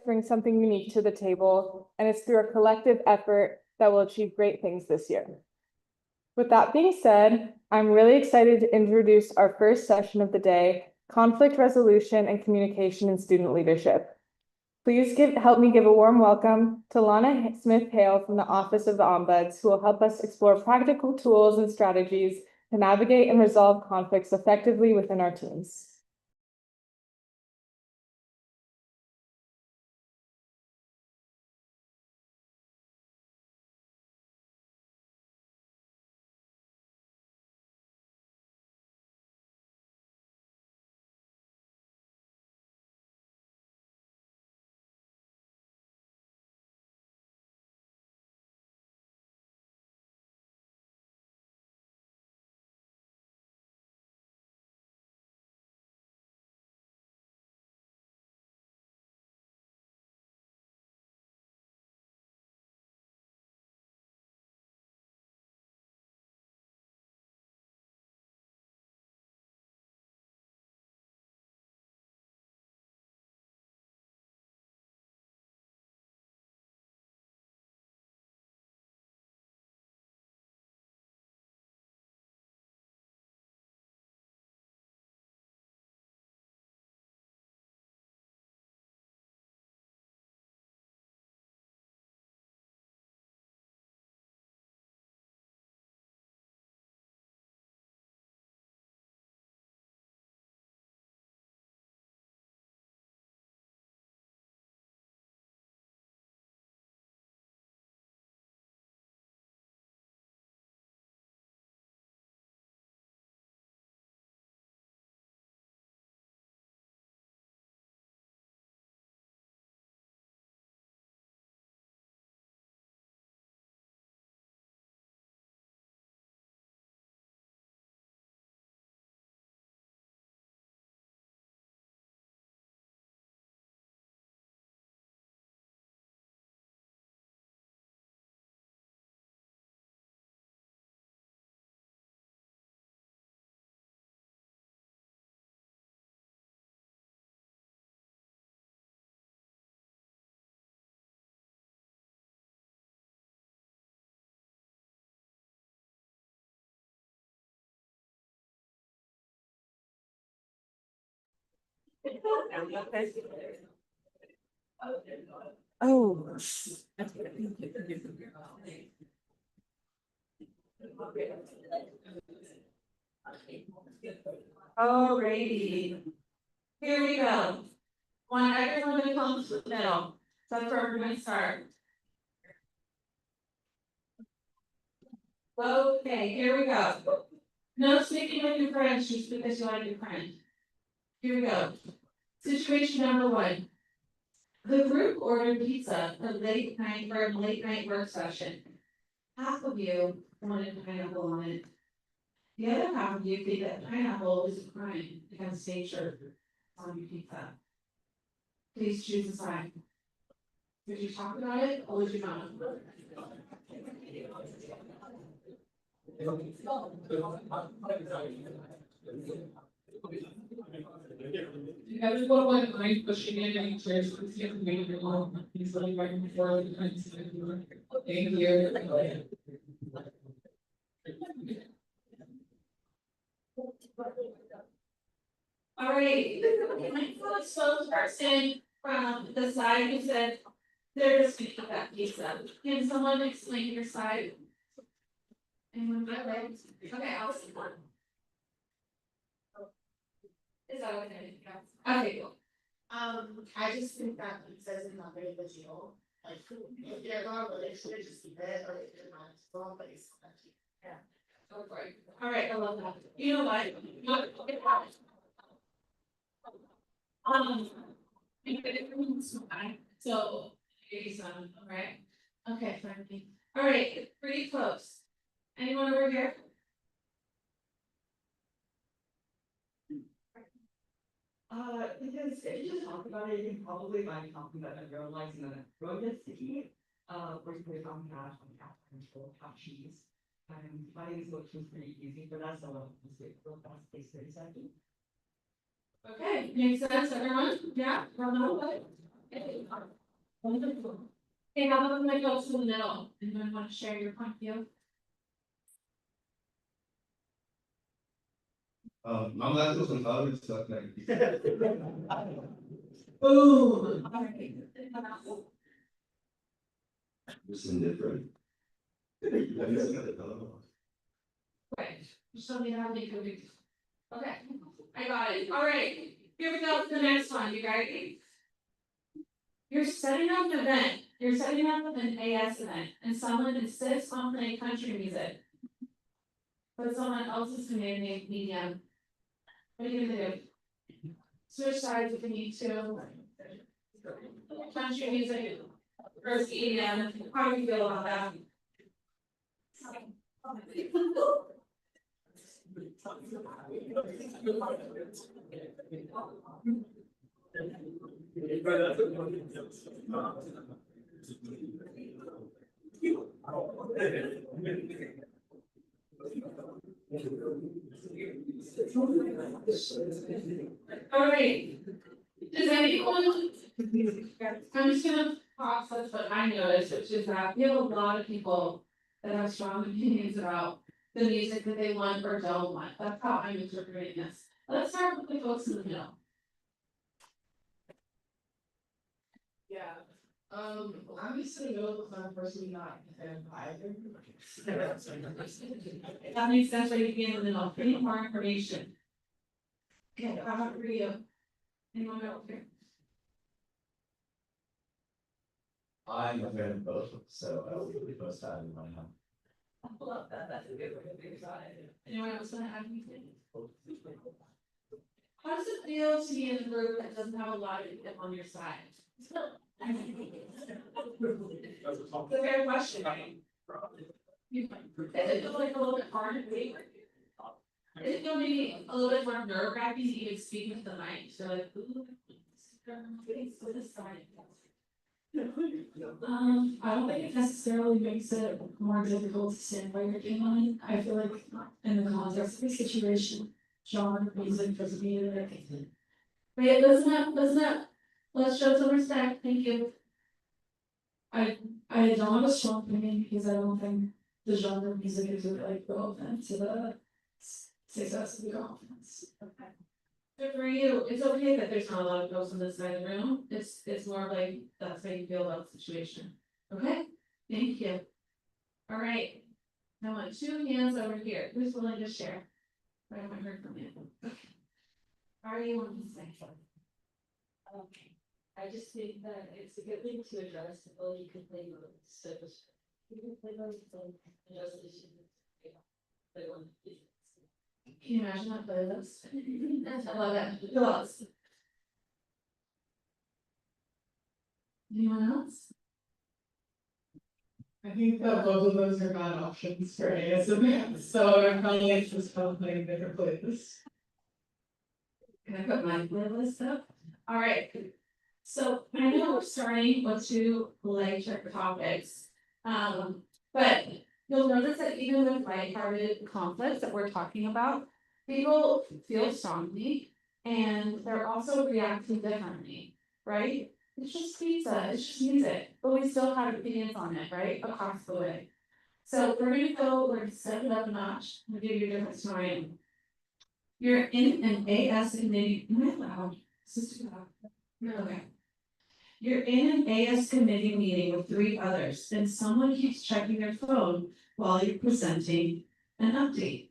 bring something unique to the table, and it's through a collective effort that we'll achieve great things this year. With that being said, I'm really excited to introduce our first session of the day, Conflict Resolution and Communication in Student Leadership. Please help me give a warm welcome to Lana Smith-Hale from the Office of the Ombuds, who will help us explore practical tools and strategies to navigate and resolve conflicts effectively within our teams. Oh. Alrighty. Here we go. Want everyone to come to the middle. That's where we're going to start. Okay, here we go. No speaking with your friends just because you want to be friends. Here we go. Situation number 1. The group ordered pizza for a late night work session. Half of you wanted pineapple on it. The other half of you think that pineapple is a crime against nature on your pizza. Please choose a side. Did you talk about it or would you not? Everyone went like pushing it and chairs to see if we made it along. He's like right before the thank you. All right, so person from the side who said they're just gonna eat that pizza. Can someone explain your side? Anyone got it? Okay, I'll see one. Is that okay? Okay, cool. I just think that pizza is not very visual. Like, if you're not really sure, just eat it, or if you're not, well, but it's not cheap. Yeah. Go for it. All right, I love that. You know what? So, all right. Okay, fine. All right, pretty close. Anyone over here? Because if you just talk about it, you can probably find something that everyone likes and then everyone gets to eat. For example, something that on half control, half cheese. And finding solutions pretty easy, but that's a little mistake real fast, takes 30 seconds. Okay, makes sense, everyone? Yeah, run the whole way. Wonderful. Okay, how about my folks in the middle, anyone want to share your point of view? I'm lactose intolerant, so I can. Boom. Just indifferent. Okay, just let me know how to make a big. Okay, I got it, alright, here we go for the next one, you guys. You're setting up an event, you're setting up an AS event, and someone insists on playing country music. But someone else's community medium. What are you gonna do? Switch sides if you need to. Country music versus EDM, how do you feel about that? Alright. Does anyone? I'm just gonna process what I noticed, which is that we have a lot of people that have strong opinions about the music that they want or don't want. That's how I'm interpreting this. Let's start with the folks in the middle. Yeah, I'm just gonna go with my personally not either. That makes sense, right? You can in the middle, any more information. Okay, how about for you? Anyone else here? I'm a fan of both, so I don't really post that in my house. I love that, that's a good way to think about it. Anyone else wanna add anything? How does it feel to be in a group that doesn't have a lot of people on your side? It's a fair question, right? Does it feel like a little bit hard to be? Does it feel maybe a little bit more nerve wracking to even speaking to the mic, so like, ooh. For this side. I don't think it necessarily makes it more difficult to stand by your opinion. I feel like in the context of the situation, genre, music, doesn't mean anything. Wait, let's show some respect, thank you. I don't have a strong opinion because I don't think the genre of music is really like relevant to the success of the conference. Okay. Good for you, it's okay that there's not a lot of girls in this side of the room, it's more like that's how you feel about the situation, okay? Thank you. Alright. I want 2 hands over here, who's willing to share? I haven't heard from you. Okay. Are you want to say? Okay, I just think that it's a good thing to address, well, you can play those, so. You can play those, and address the issue. Play one. Can you imagine that playlist? I love it, who else? Anyone else? I think that both of those are bad options for ASMR, so I probably just found playing different playlists. Can I put my playlist up? Alright. So I know we're starting with 2 lighter topics. But you'll notice that even with lighthearted conflicts that we're talking about, people feel strongly and they're also reacting differently, right? It's just pizza, it's just music, but we still have opinions on it, right? Across the way. So we're gonna step it up a notch, we'll give you a different story. You're in an AS committee, am I loud? Is this too loud? No, okay. You're in an AS committee meeting with 3 others, and someone keeps checking their phone while you're presenting an update.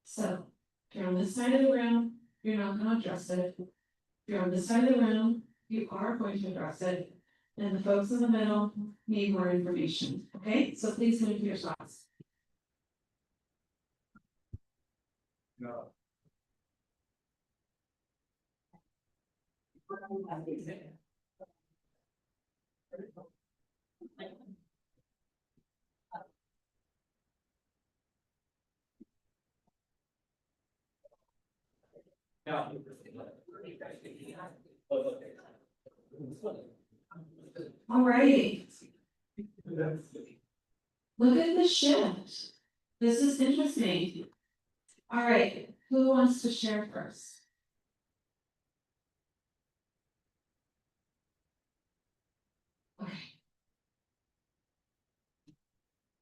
So, if you're on this side of the room, you're not gonna address it. If you're on this side of the room, you are going to address it. And the folks in the middle need more information, okay? So please move your spots. No. Alrighty. Look at this shift. This is interesting. Alright, who wants to share first? Okay.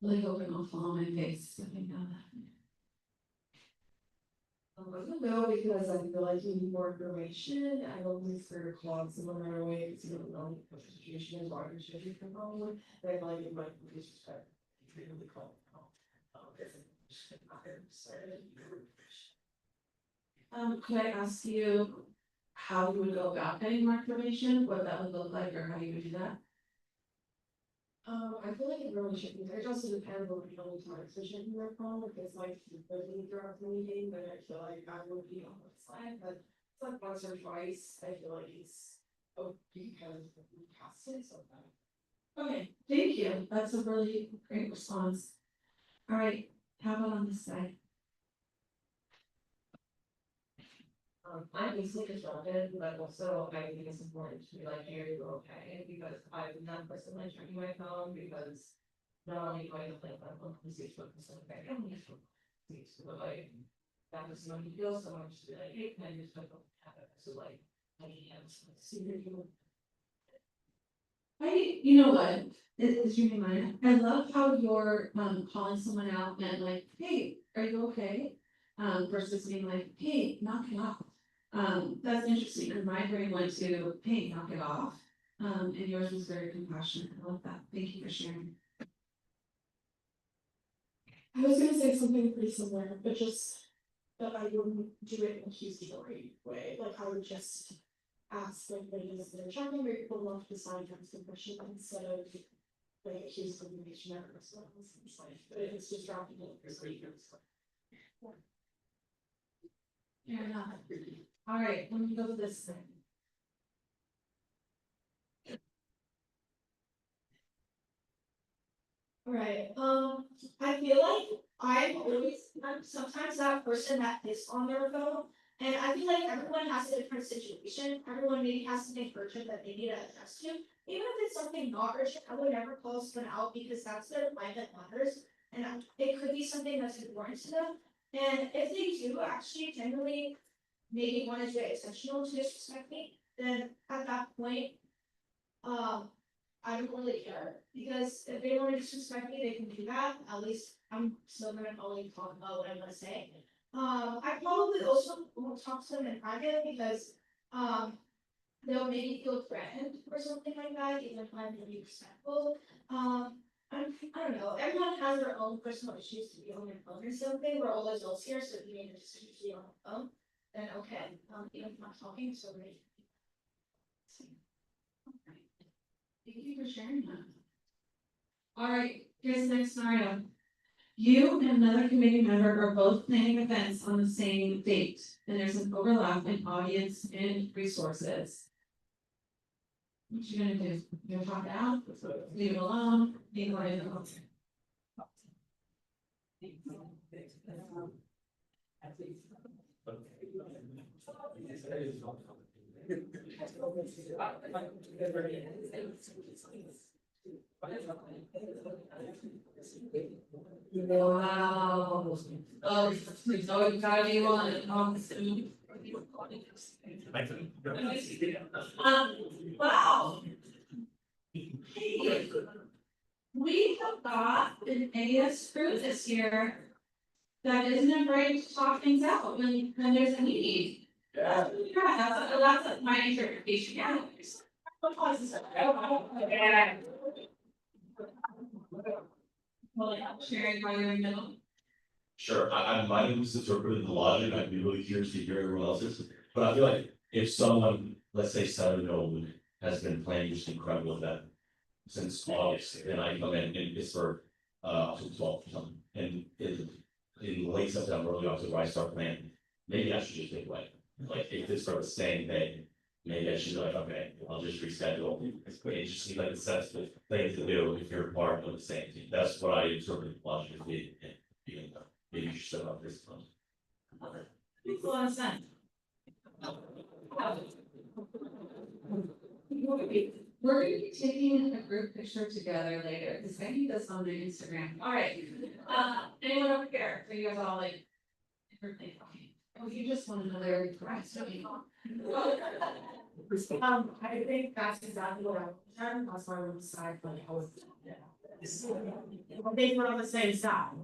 Really hoping I'll fall on my face. I think I don't know, because I feel like you need more information, I don't think for clause in right away, because you don't know what the situation is, or your situation from home, but I feel like it might be disrespect. Treat the call. could I ask you how you would go about getting more information, what that would look like, or how you would do that? I feel like it really should be, it also depends on how many times it should be your phone, if it's like, really throughout the meeting, then I feel like I would be on the side, but it's like once or twice, I feel like it's, oh, because we passed it, so. Okay, thank you. That's a really great response. All right, how about on this side? I'm easily distracted, but also I think it's important to be like, are you okay? Because I've not personally checking my phone because not only do I have like my phone conversation with someone back, I don't need to. But like, that was when you feel so much to be like, hey, can I just like have it? So like, I have some secret. You know what, is your name Maya? I love how you're calling someone out and like, hey, are you okay? Versus being like, hey, knock it off. That's interesting, and my brain went to, hey, knock it off. And yours was very compassionate. I love that. Thank you for sharing. I was gonna say something pretty similar, but just that I wouldn't do it in a accusatory way, like I would just ask like ladies that are checking, or people love to decide that's the question instead of like accuse information or response. It's like, but if it's just dropping it, it's like, Fair enough. All right, let me go to this thing. Right, I feel like I'm sometimes that person that is on their phone. And I feel like everyone has a different situation, everyone maybe has something urgent that they need to address to. Even if it's something not urgent, I would never call someone out because that's their private matters. And it could be something that's important to them. And if they do actually generally maybe want to do it intentional to disrespect me, then at that point, I don't really care, because if they want to disrespect me, they can do that, at least I'm still gonna probably talk about what I'm gonna say. I probably also won't talk to them in private because, they'll maybe feel threatened or something like that, even if I'm really respectful. I don't know, everyone has their own personal issues to be on their phone or something, we're all adults here, so if you made a decision to be on the phone, then okay, even if I'm not talking, so maybe. Thank you for sharing that. All right, here's the next scenario. You and another committee member are both planning events on the same date, and there's an overlap in audience and resources. What you gonna do? You gonna talk it out? Leave it alone? Be quiet? Wow. Oh, please, oh, you gotta be on Zoom. Wow. Hey, we have got an AS crew this year that isn't afraid to talk things out when there's a need. Yeah. Yeah, that's my interpretation, yeah. Well, sharing how you're in the middle. Sure, I might have misinterpreted the logic, I'd be really curious to hear everyone else's, but I feel like if someone, let's say Southern Old has been playing just incredible event. Since August, then I come in and it's for October 12th or something, and in late September, early October, I start planning. Maybe I should just take away, like if it's for the same day, maybe I should be like, okay, I'll just reschedule. It just seems like a sensible thing to do if you're part of the same team, that's what I interpret logically being, maybe you should set up this one. Makes a lot of sense. We're gonna be taking a group picture together later, because I need this on my Instagram. All right, anyone over here? So you guys all like different things. Okay. Oh, you just want to know they're correct, don't you? I think that's exactly what I was saying, that's why we decided, like, I was. I think we're on the same side.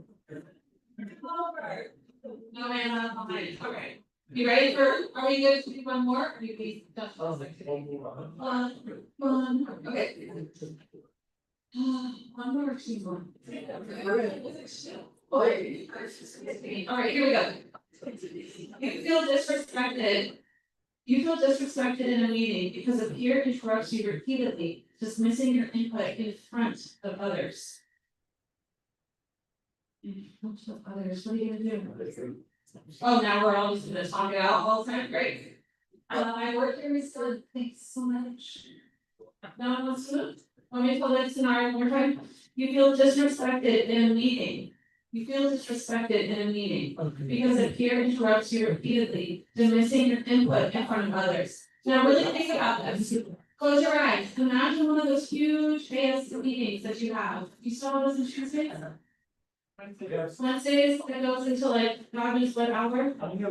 No, man, I'm behind, okay. You ready for, are we good to do one more, or you be done? Okay. One more, two more. Alright, here we go. You feel disrespected. You feel disrespected in a meeting because a peer interrupts you repeatedly, dismissing your input in front of others. In front of others, what are you gonna do? Oh, now we're all just gonna talk it out all the time, great. My work here is good, thanks so much. No one wants to, let me tell that scenario one more time. You feel disrespected in a meeting. You feel disrespected in a meeting because a peer interrupts you repeatedly, dismissing your input in front of others. Now really think about this. Close your eyes. Imagine one of those huge AS meetings that you have. You saw those in Tuesdays? Wednesdays that goes into like God knows what hour? Thank you.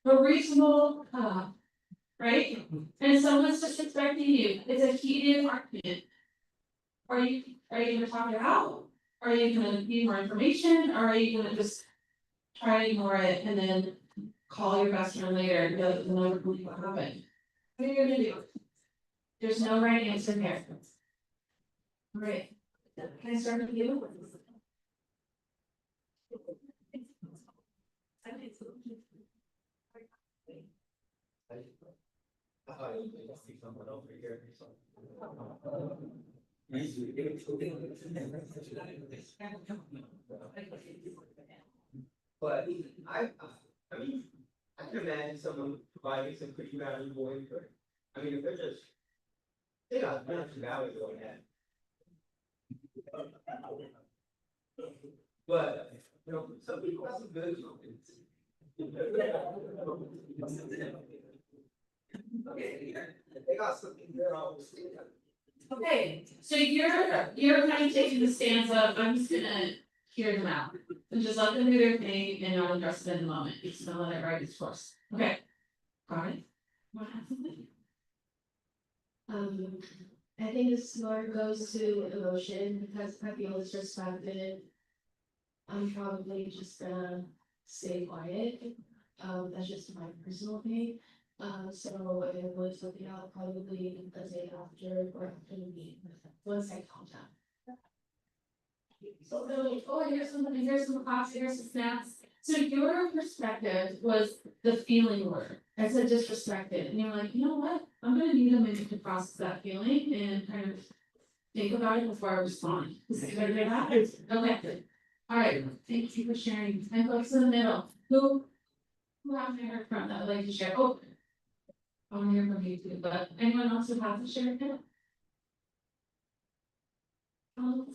A reasonable, right? And someone's disrespecting you. It's a heated argument. Are you gonna talk it out? Are you gonna need more information? Or are you gonna just try to ignore it and then call your best friend later and be like, "You'll never believe what happened"? What are you gonna do? There's no right answer here. Alright, can I start with you? But I mean, I can imagine someone providing some pretty valuable input. I mean, if they're just, they got nothing valuable in that. But, you know, some people have some good comments. They got something there always. Okay, so you're kind of taking the stance of, I'm just gonna hear them out. And just let them do their thing and not address it in the moment, it's gonna let it ride its course, okay? Got it? What happened? I think this more goes to emotion because I feel disrespected. I'm probably just gonna stay quiet. That's just my personal thing. So if it was something I'll probably the day after or after the meeting, once I calm down. So they're like, oh, here's some coffee, here's some snacks. So your perspective was the feeling word, I said disrespected, and you're like, you know what? I'm gonna need a minute to process that feeling and kind of think about it before I respond. Is it good to do that? Okay. Alright, thank you for sharing. And folks in the middle, who haven't heard from that would like to share? Oh. I wanna hear from you too, but anyone else who hasn't shared it?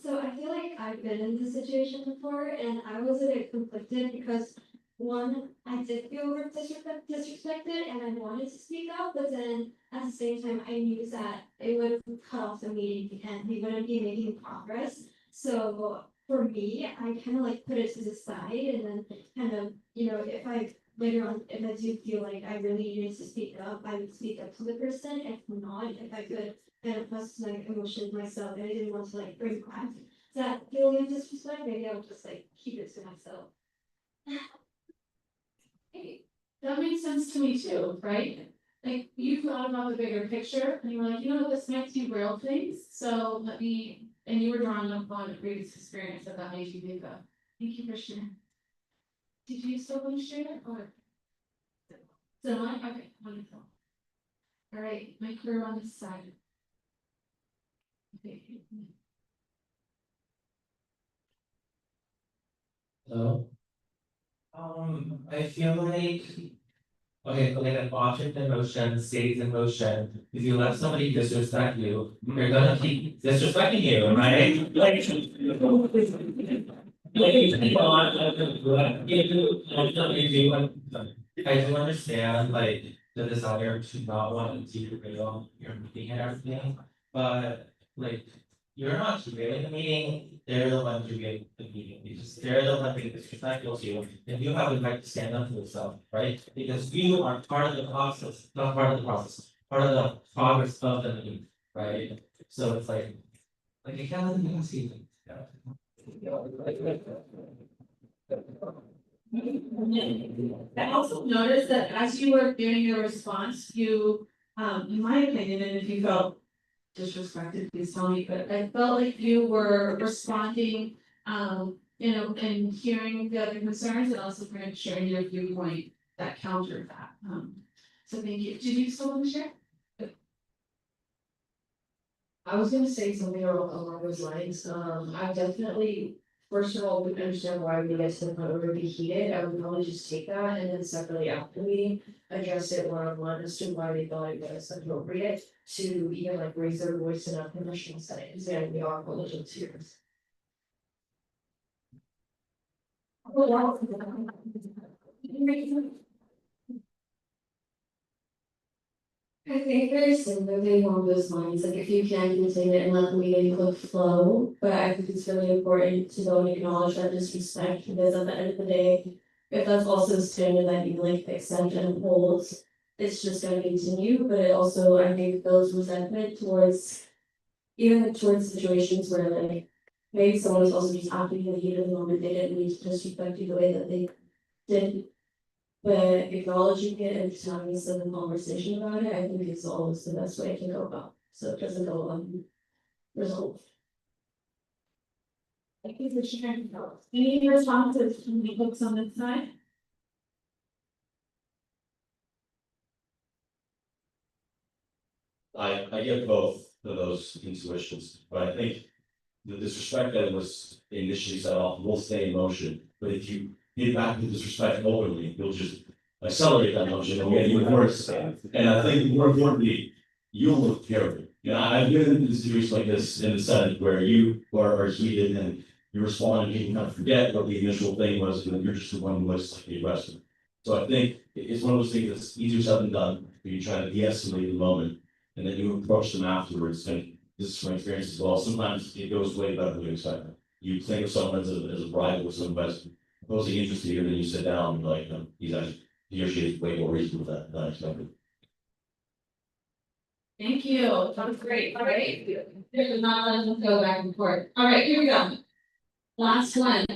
So I feel like I've been in this situation before and I was a bit conflicted because one, I did feel disrespected and I wanted to speak up, but then at the same time, I knew that it would cut off the meeting and we wouldn't be making progress. So for me, I kind of like put it to the side and then kind of, you know, if I later on, if I do feel like I really needed to speak up, I would speak up to the person. If not, if I could kind of process my emotions myself and I didn't want to like bring back that feeling of disrespect, maybe I would just like keep it to myself. Hey, that makes sense to me too, right? Like you thought about the bigger picture and you were like, you know what, this might be real things, so let me, and you were drawing up on a previous experience that made you think of. Thank you for sharing. Did you still want to share or? So okay, wonderful. All right, my crew on this side. Okay. So. I feel like. Okay, so like an object in motion stays in motion. If you let somebody disrespect you, they're gonna keep disrespecting you, right? I do understand like the desire to not want to derail your meeting and everything, but like. you're not really the meeting, they're the ones who get the meeting, they're the ones being disrespectful to you, and you have the right to stand up for yourself, right? Because you are part of the process, not part of the process, part of the progress of the meeting, right? So it's like you can't let them see them. I also noticed that as you were giving your response, you, in my opinion, and if you felt disrespected, please tell me, but I felt like you were responding, and hearing the other concerns and also kind of sharing your viewpoint that countered that. So thank you. Did you still want to share? I was gonna say something along those lines, I definitely, first of all, would understand why we get to the point where it'd be heated, I would probably just take that and then separately after the meeting. Address it one-on-one as to why they thought it was appropriate to even like raise their voice in a professional setting, because then we are religious here. I think very similarly along those lines, like if you can contain it and let the meeting flow, but I think it's really important to go and acknowledge that disrespect, because at the end of the day. If that's also a standard that you like accept and hold, it's just gonna continue, but it also, I think, builds resentment towards. Even towards situations where like, maybe someone was also just acting in the heat of the moment, they didn't mean to disrespect you the way that they did. But acknowledging it and just having a civil conversation about it, I think is always the best way to go about, so it doesn't go unresolved. Thank you for sharing. Any responses from the folks on this side? I get both of those intuitions, but I think the disrespect that was initially set off will stay in motion, but if you get back to disrespect openly, you'll just accelerate that motion and get even worse. And I think more importantly, you'll look terrible. You know, I've been in situations like this in the Senate where you are heated and you respond and you kind of forget what the initial thing was, and then you're just the one who was the aggressor. So I think it's one of those things that's easier said than done, where you try to de-escalate the moment, and then you approach them afterwards, and this is my experience as well, sometimes it goes way better than you expect. You think of someone as a rival, someone as opposing interest to you, and then you sit down and like, he or she is way more reasonable than I expected. Thank you, that was great, all right. There's not letting us go back and forth, all right, here we go. Last one.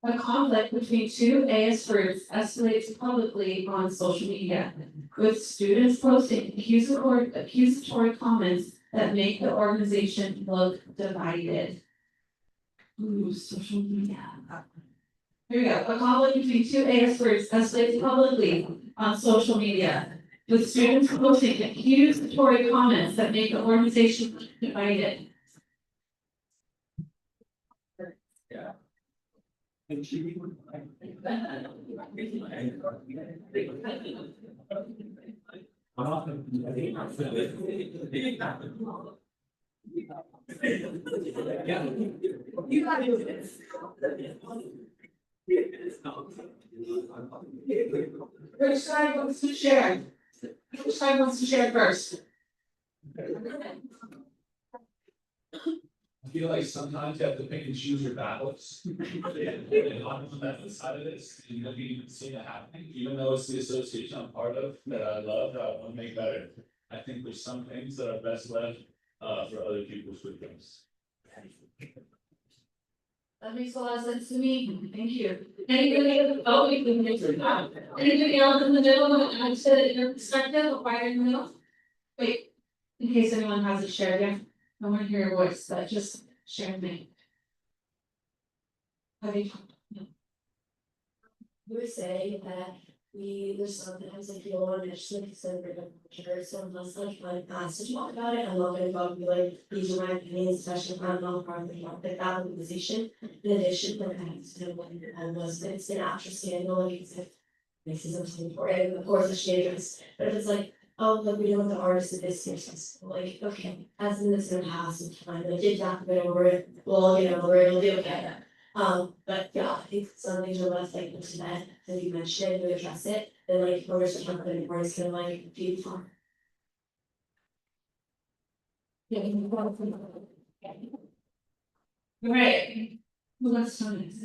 A conflict between two AS groups escalates publicly on social media, with students posting accusatory comments that make the organization look divided. Ooh, social media. Here we go, a conflict between two AS groups escalates publicly on social media, with students posting accusatory comments that make the organization look divided. Which side wants to share? Which side wants to share first? I feel like sometimes you have to pick and choose your battles. And on that side of this, you know, you can see that happening, even though it's the association I'm part of that I love, that I want to make better. I think there's some things that are best left for other people's victims. That makes a lot of sense to me, thank you. Anybody else? Oh, we can get to that. Anybody else in the middle, want to say your perspective, or right in the middle? Wait, in case anyone hasn't shared yet, I want to hear your voice, but just share me. Okay. I would say that there's sometimes like you don't want to initially consider it, so unless like I'm asked to talk about it, I'm not gonna go be like, these are my opinions, especially if I'm not part of the topic, that organization. In addition, like I have to know what was, it's an actual scandal, like it's if this is something important, of course it's dangerous, but if it's like, oh, look, we know what the artist of this year's, like, okay, as in this gonna have some time, like, did talk about over it, we'll all get over it, we'll do okay. But yeah, I think some things are less likely to that, as you mentioned, we address it, then like, we're just talking about more, it's gonna like, be fun. Yeah. Right. Well, let's try next.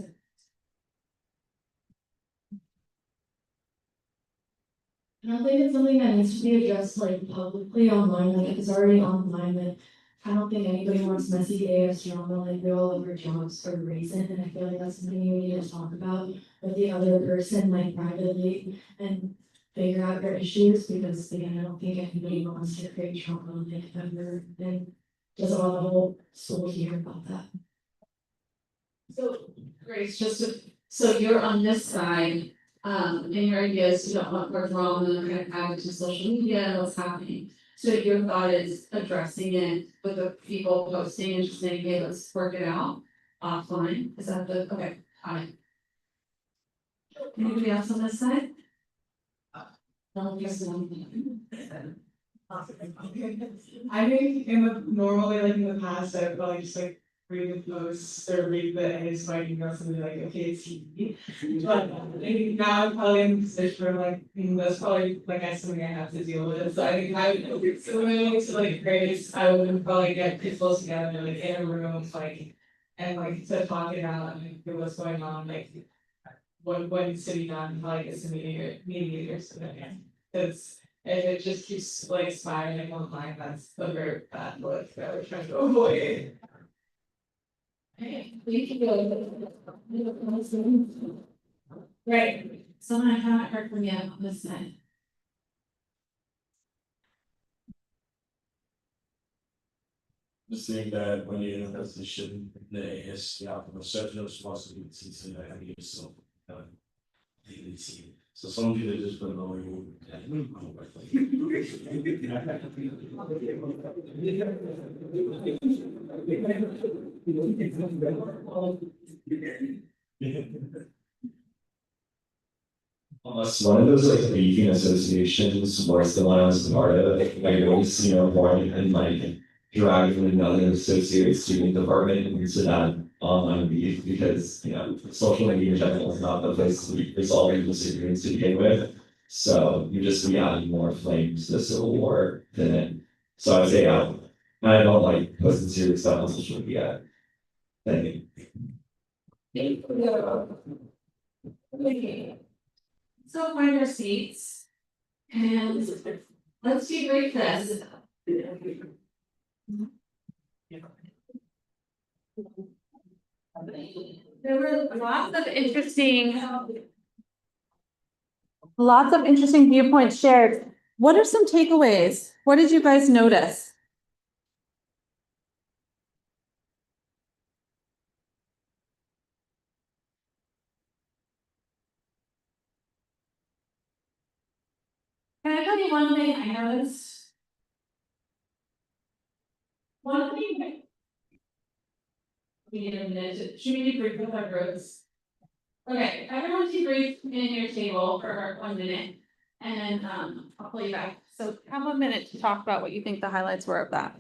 I don't think it's something that needs to be addressed like publicly online, like if it's already online, like. I don't think anybody wants messy AS drama, like we all over jobs for a reason, and I feel like that's something you need to talk about with the other person, like privately. And figure out your issues, because again, I don't think anybody wants to create trauma, like ever, and doesn't want the whole school hear about that. So, Grace, so you're on this side, and your idea is you don't want more drama and kind of add to social media, what's happening. So your thought is addressing it with the people posting and just saying, hey, let's work it out offline, is that the, okay, got it. Anybody else on this side? No, just one. I think normally like in the past, I would probably just like read the posts or read the edits by email something like, okay, it's easy. But I think now I'm probably in a position where like, that's probably like something I have to deal with, so I think I would, similarly to like Grace, I would probably get people together like in a room, like. And like to talk it out and like what's going on, like. What needs to be done, like as a mediator, so that, cause if it just keeps like spiraling online, that's the very bad look that we're trying to avoid. You can go. Right, someone I haven't heard from yet on this side. Just saying that when you're in a position, there is, certain responsibilities and I think it's so. Dignity. So some people just don't know you. Unless one of those like beefing associations worse than one I was part of, like it was, born and like dragging another associated student department into that online beef because, social media in general is not the place to resolve your disagreements to begin with. So you just be adding more flames to the civil war than it. So I would say, I don't like posting serious stuff on social media. Thank you. Okay. So find our seats. And let's debrief this. There were lots of interesting viewpoints shared. What are some takeaways? What did you guys notice? Can I tell you one thing I noticed? One thing. We need a minute. Should we debrief with our groups? Okay, everyone debrief in your table for 1 minute. And then I'll pull you back. So have 1 minute to talk about what you think the highlights were of that.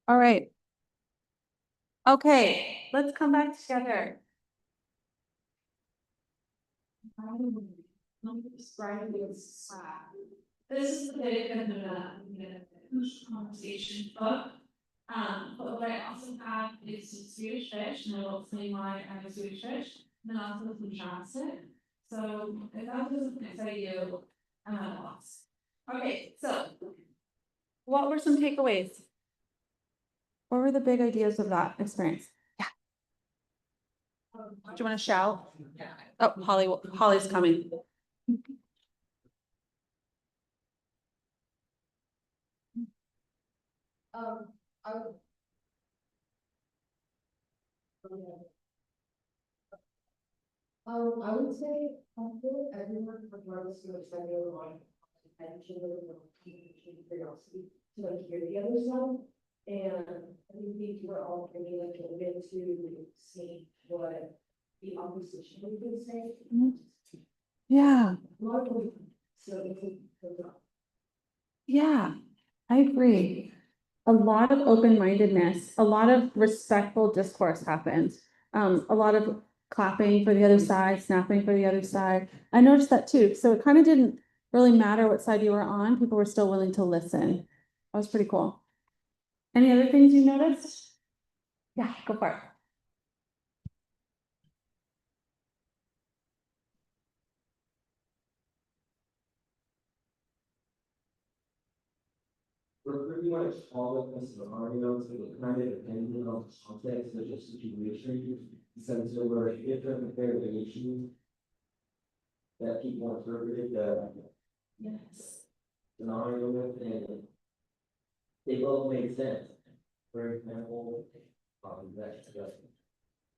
All right. Okay, let's come back together. This is the bit of the conversation book. But what I also have is some Swedish fish, and I will explain why I have a Swedish fish, and then also some chopstick. So if that doesn't excite you, I'm at a loss. Okay, so what were some takeaways? What were the big ideas of that experience? Yeah. Do you want to shout? Oh, Holly's coming. I would. I would say, I feel everyone, regardless of which side they're on, attention, curiosity, to like hear the other side. And I think we're all pretty like committed to see what the opposition would say. Yeah, A lot of them, so it's. yeah, I agree. A lot of open-mindedness, a lot of respectful discourse happens. A lot of clapping for the other side, snapping for the other side. I noticed that too. So it kind of didn't really matter what side you were on. People were still willing to listen. That was pretty cool. Any other things you noticed? Yeah, go for it. We're pretty much all of us scenarios, but it kind of depending on the context of the situation. Since there were different variations that people interpreted the Yes. scenario with, and they both make sense. For example, that's just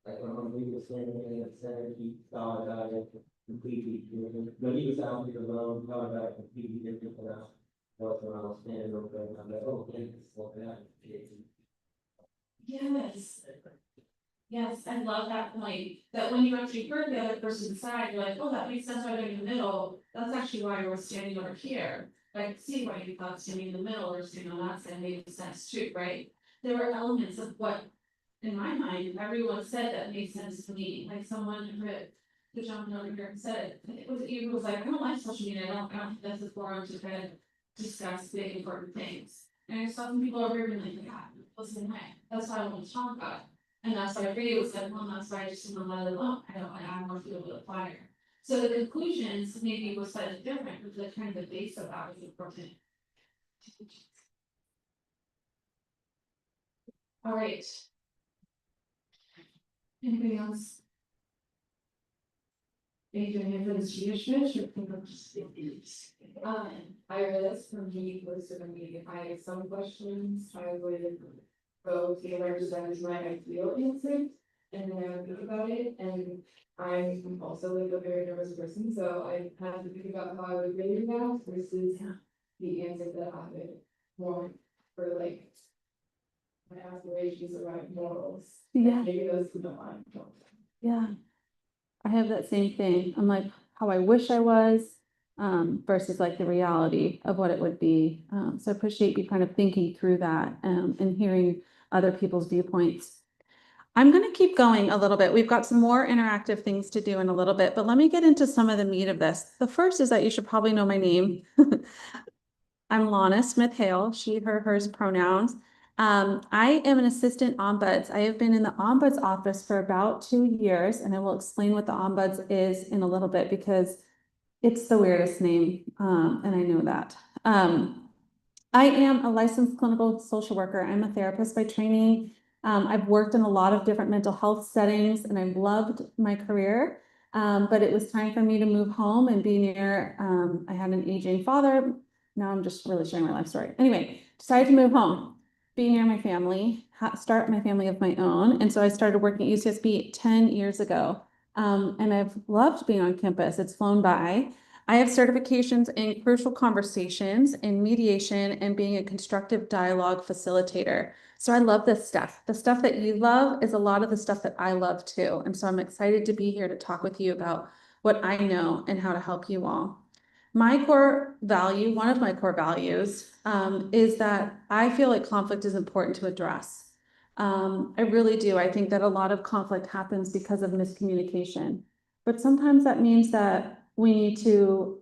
like when we were standing in the center, he thought about it completely different. When he was out here alone, he thought about it completely different than us. That's when I was standing over there, and I'm like, oh, thanks, slow down. Yes. Yes, I love that point, that when you actually heard the other person's side, you're like, oh, that makes sense why they're in the middle. That's actually why we're standing over here. I can see why you thought standing in the middle or standing on that side made sense too, right? There were elements of what, in my mind, everyone said that made sense to me, like someone who jumped over here and said, it was, you was like, I don't like social media, I don't think that's the forum to kind of discuss big important things. And I saw some people over here being like, yeah, listen, hey, that's why I want to talk about it. And that's why I really was like, well, that's why I just didn't let it alone. I don't, I want to feel with fire. So the conclusions maybe was slightly different, but the kind of the base of that was important. All right. Anybody else? Adrian, for the Swedish fish or I realized for me, was for me, if I had some questions, I would go to the representatives my ideal answer. And then I would think about it, and I'm also like a very nervous person, so I had to think about how I would rate that versus the answer that I would want for like my aspirations or my morals. Yeah. Maybe those two don't line. Yeah. I have that same thing. I'm like, how I wish I was, versus like the reality of what it would be. So I appreciate you kind of thinking through that, and hearing other people's viewpoints. I'm gonna keep going a little bit. We've got some more interactive things to do in a little bit, but let me get into some of the meat of this. The first is that you should probably know my name. I'm Lana Smith Hale, she, her, hers pronouns. I am an assistant ombuds. I have been in the ombuds office for about 2 years, and I will explain what the ombuds is in a little bit because it's the weirdest name, and I know that. I am a licensed clinical social worker. I'm a therapist by training. I've worked in a lot of different mental health settings, and I've loved my career. But it was time for me to move home and be near, I had an aging father. Now I'm just really sharing my life story. Anyway, decided to move home, be near my family, start my family of my own. And so I started working at UCSB 10 years ago. And I've loved being on campus. It's flown by. I have certifications in crucial conversations, in mediation, and being a constructive dialogue facilitator. So I love this stuff. The stuff that you love is a lot of the stuff that I love too. And so I'm excited to be here to talk with you about what I know and how to help you all. My core value, one of my core values, is that I feel like conflict is important to address. I really do. I think that a lot of conflict happens because of miscommunication. But sometimes that means that we need to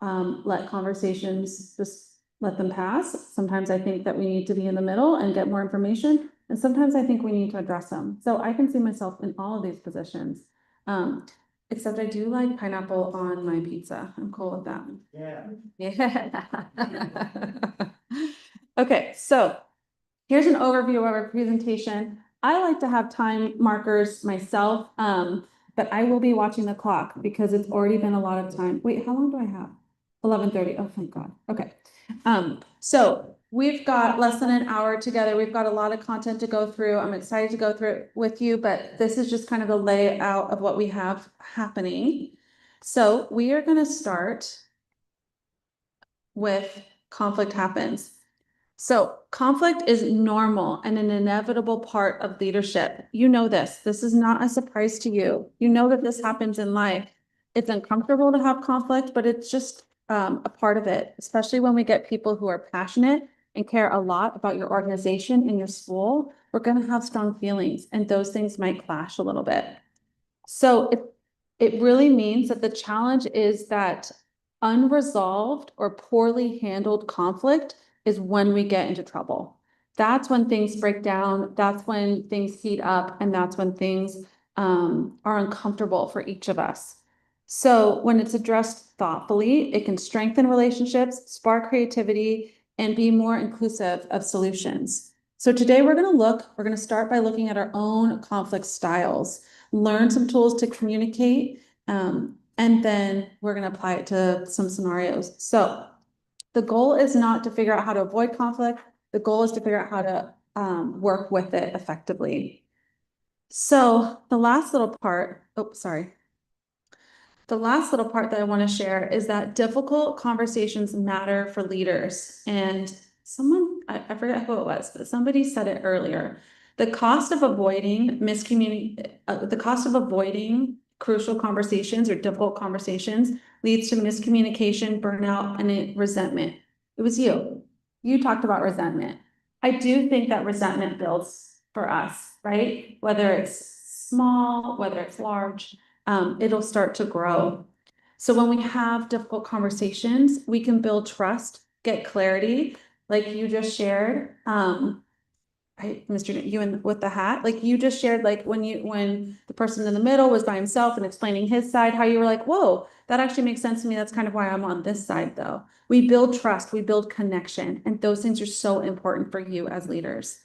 let conversations just let them pass. Sometimes I think that we need to be in the middle and get more information. And sometimes I think we need to address them. So I can see myself in all of these positions. Except I do like pineapple on my pizza. I'm cool with that. Yeah. Okay, so here's an overview of our presentation. I like to have time markers myself, but I will be watching the clock because it's already been a lot of time. Wait, how long do I have? 11:30. Oh, thank God. Okay. So we've got less than an hour together. We've got a lot of content to go through. I'm excited to go through it with you, but this is just kind of the layout of what we have happening. So we are gonna start with conflict happens. So conflict is normal and an inevitable part of leadership. You know this. This is not a surprise to you. You know that this happens in life. It's uncomfortable to have conflict, but it's just a part of it, especially when we get people who are passionate and care a lot about your organization and your school. We're going to have strong feelings, and those things might clash a little bit. So it really means that the challenge is that unresolved or poorly handled conflict is when we get into trouble. That's when things break down, that's when things heat up, and that's when things are uncomfortable for each of us. So when it's addressed thoughtfully, it can strengthen relationships, spark creativity, and be more inclusive of solutions. So today we're going to start by looking at our own conflict styles, learn some tools to communicate, and then we're going to apply it to some scenarios. So the goal is not to figure out how to avoid conflict. The goal is to figure out how to work with it effectively. So the last little part, the last little part that I want to share is that difficult conversations matter for leaders. And someone, I forget who it was, but somebody said it earlier. The cost of avoiding crucial conversations or difficult conversations leads to miscommunication, burnout, and resentment. It was you. You talked about resentment. I do think that resentment builds for us, right? Whether it's small, whether it's large, it'll start to grow. So when we have difficult conversations, we can build trust, get clarity, like you just shared. Mr. You with the hat, like you just shared, like when the person in the middle was by himself and explaining his side, how you were like, whoa, that actually makes sense to me. That's kind of why I'm on this side though. We build trust, we build connection, and those things are so important for you as leaders.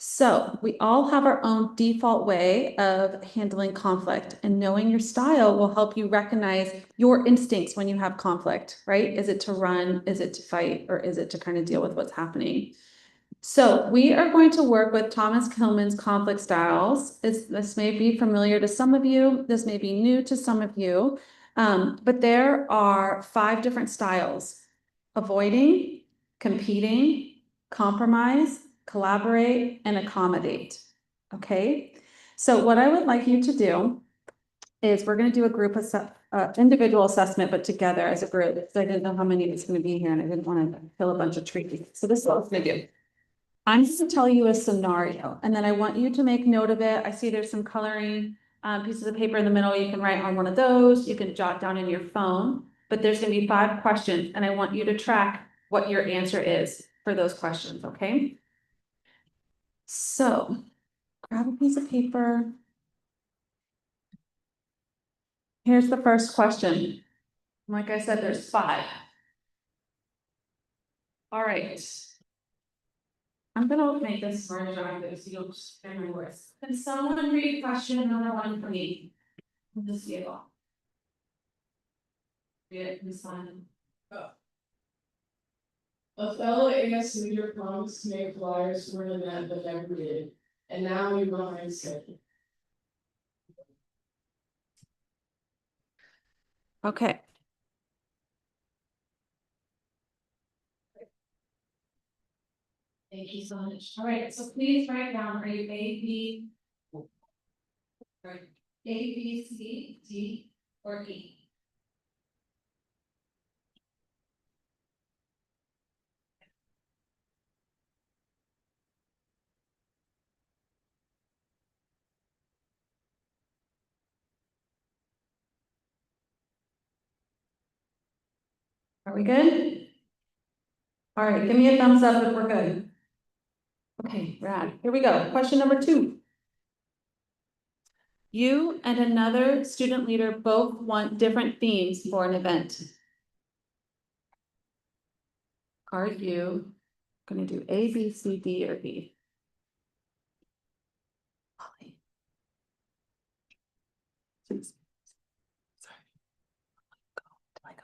So we all have our own default way of handling conflict, and knowing your style will help you recognize your instincts when you have conflict, right? Is it to run? Is it to fight? Or is it to kind of deal with what's happening? So we are going to work with Thomas Kilmann's conflict styles. This may be familiar to some of you. This may be new to some of you. But there are 5 different styles: avoiding, competing, compromise, collaborate, and accommodate. Okay. So what I would like you to do is we're going to do a group individual assessment, but together as a group, because I didn't know how many was going to be here and I didn't want to fill a bunch of trees. So this is what I'm going to do. I'm just gonna tell you a scenario, and then I want you to make note of it. I see there's some coloring pieces of paper in the middle. You can write on one of those. You can jot down in your phone, but there's gonna be 5 questions, and I want you to track what your answer is for those questions, okay? So grab a piece of paper. Here's the first question. Like I said, there's 5. All right. I'm gonna make this more interactive so you'll just hear my voice. Can someone read question number 1 for me? I'll just see it all. Read it, Ms. Simon. A fellow AS leader promised to make flyers for an event but never did, and now you're behind schedule. Okay. Thank you so much. All right, so please write down, are you A, B, C, D, or E? Are we good? All right, give me a thumbs up if we're good. Okay, rad. Here we go. Question number 2. You and another student leader both want different themes for an event. Are you going to do A, B, C, D, or E? Holly. Please. Sorry. Go. Do I go?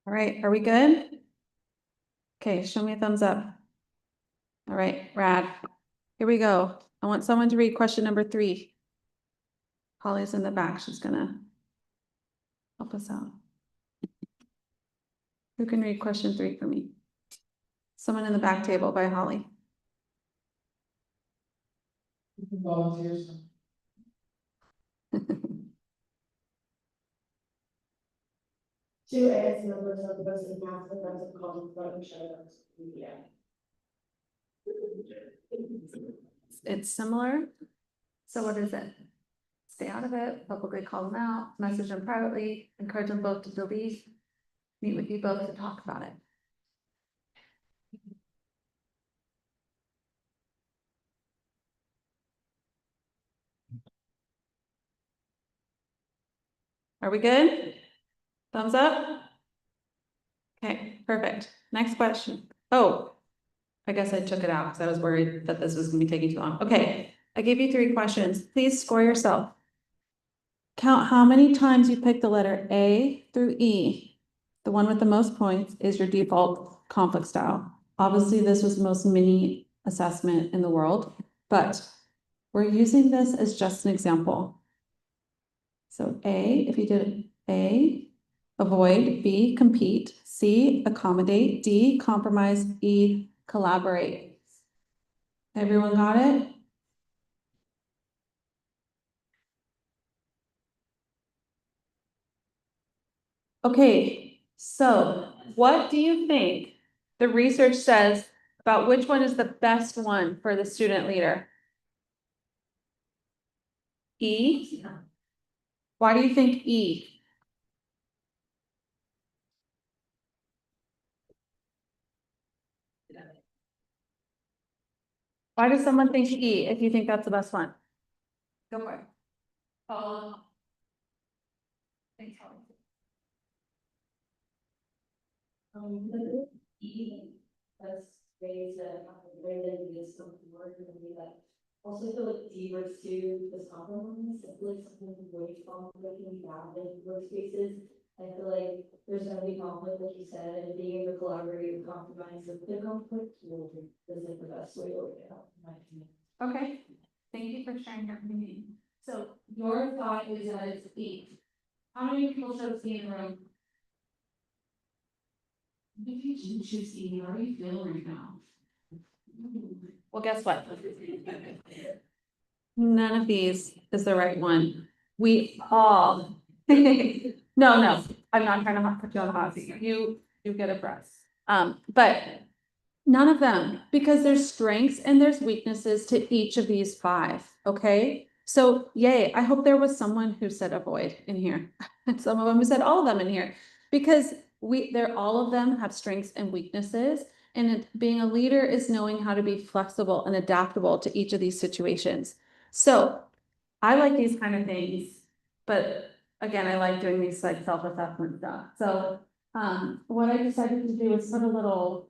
All right, are we good? Okay, show me a thumbs up. All right, rad. Here we go. I want someone to read question number 3. Holly's in the back. She's gonna help us out. Who can read question 3 for me? Someone in the back table by Holly. Volunteers. Two AS members of the President Council, President Collins, voting shadows, yeah. It's similar. So what is it? Stay out of it, publicly call them out, message them privately, encourage them both to delete, meet with you both to talk about it. Are we good? Thumbs up? Okay, perfect. Next question. Oh, I guess I took it out because I was worried that this was gonna be taking too long. Okay, I gave you 3 questions. Please score yourself. Count how many times you picked the letter A through E. The one with the most points is your default conflict style. Obviously, this was the most mini assessment in the world, but we're using this as just an example. So A, if you did A, avoid, B, compete, C, accommodate, D, compromise, E, collaborate. Everyone got it? Okay, so what do you think the research says about which one is the best one for the student leader? E? Why do you think E? Why does someone think E if you think that's the best one? Go for it. Thanks, Holly. That's ways that, way that it is something more than we that. Also feel like D works too, this compromise, I feel like something way conflict can be bad in workspaces. I feel like there's gonna be conflict, like you said, and being able to collaborate and compromise with the conflict is like the best way to work it out, in my opinion. Okay, thank you for sharing your opinion. So your thought is that it's E. How many people chose E in the room? If you didn't choose E, how do you feel right now? Well, guess what? None of these is the right one. We all. No, I'm not trying to put you on the hot seat. You get a breath. But none of them, because there's strengths and there's weaknesses to each of these 5, okay? So yay, I hope there was someone who said avoid in here. And some of them who said all of them in here, because all of them have strengths and weaknesses. And being a leader is knowing how to be flexible and adaptable to each of these situations. So I like these kind of things, but again, I like doing these like self-assessment stuff. So what I decided to do is put a little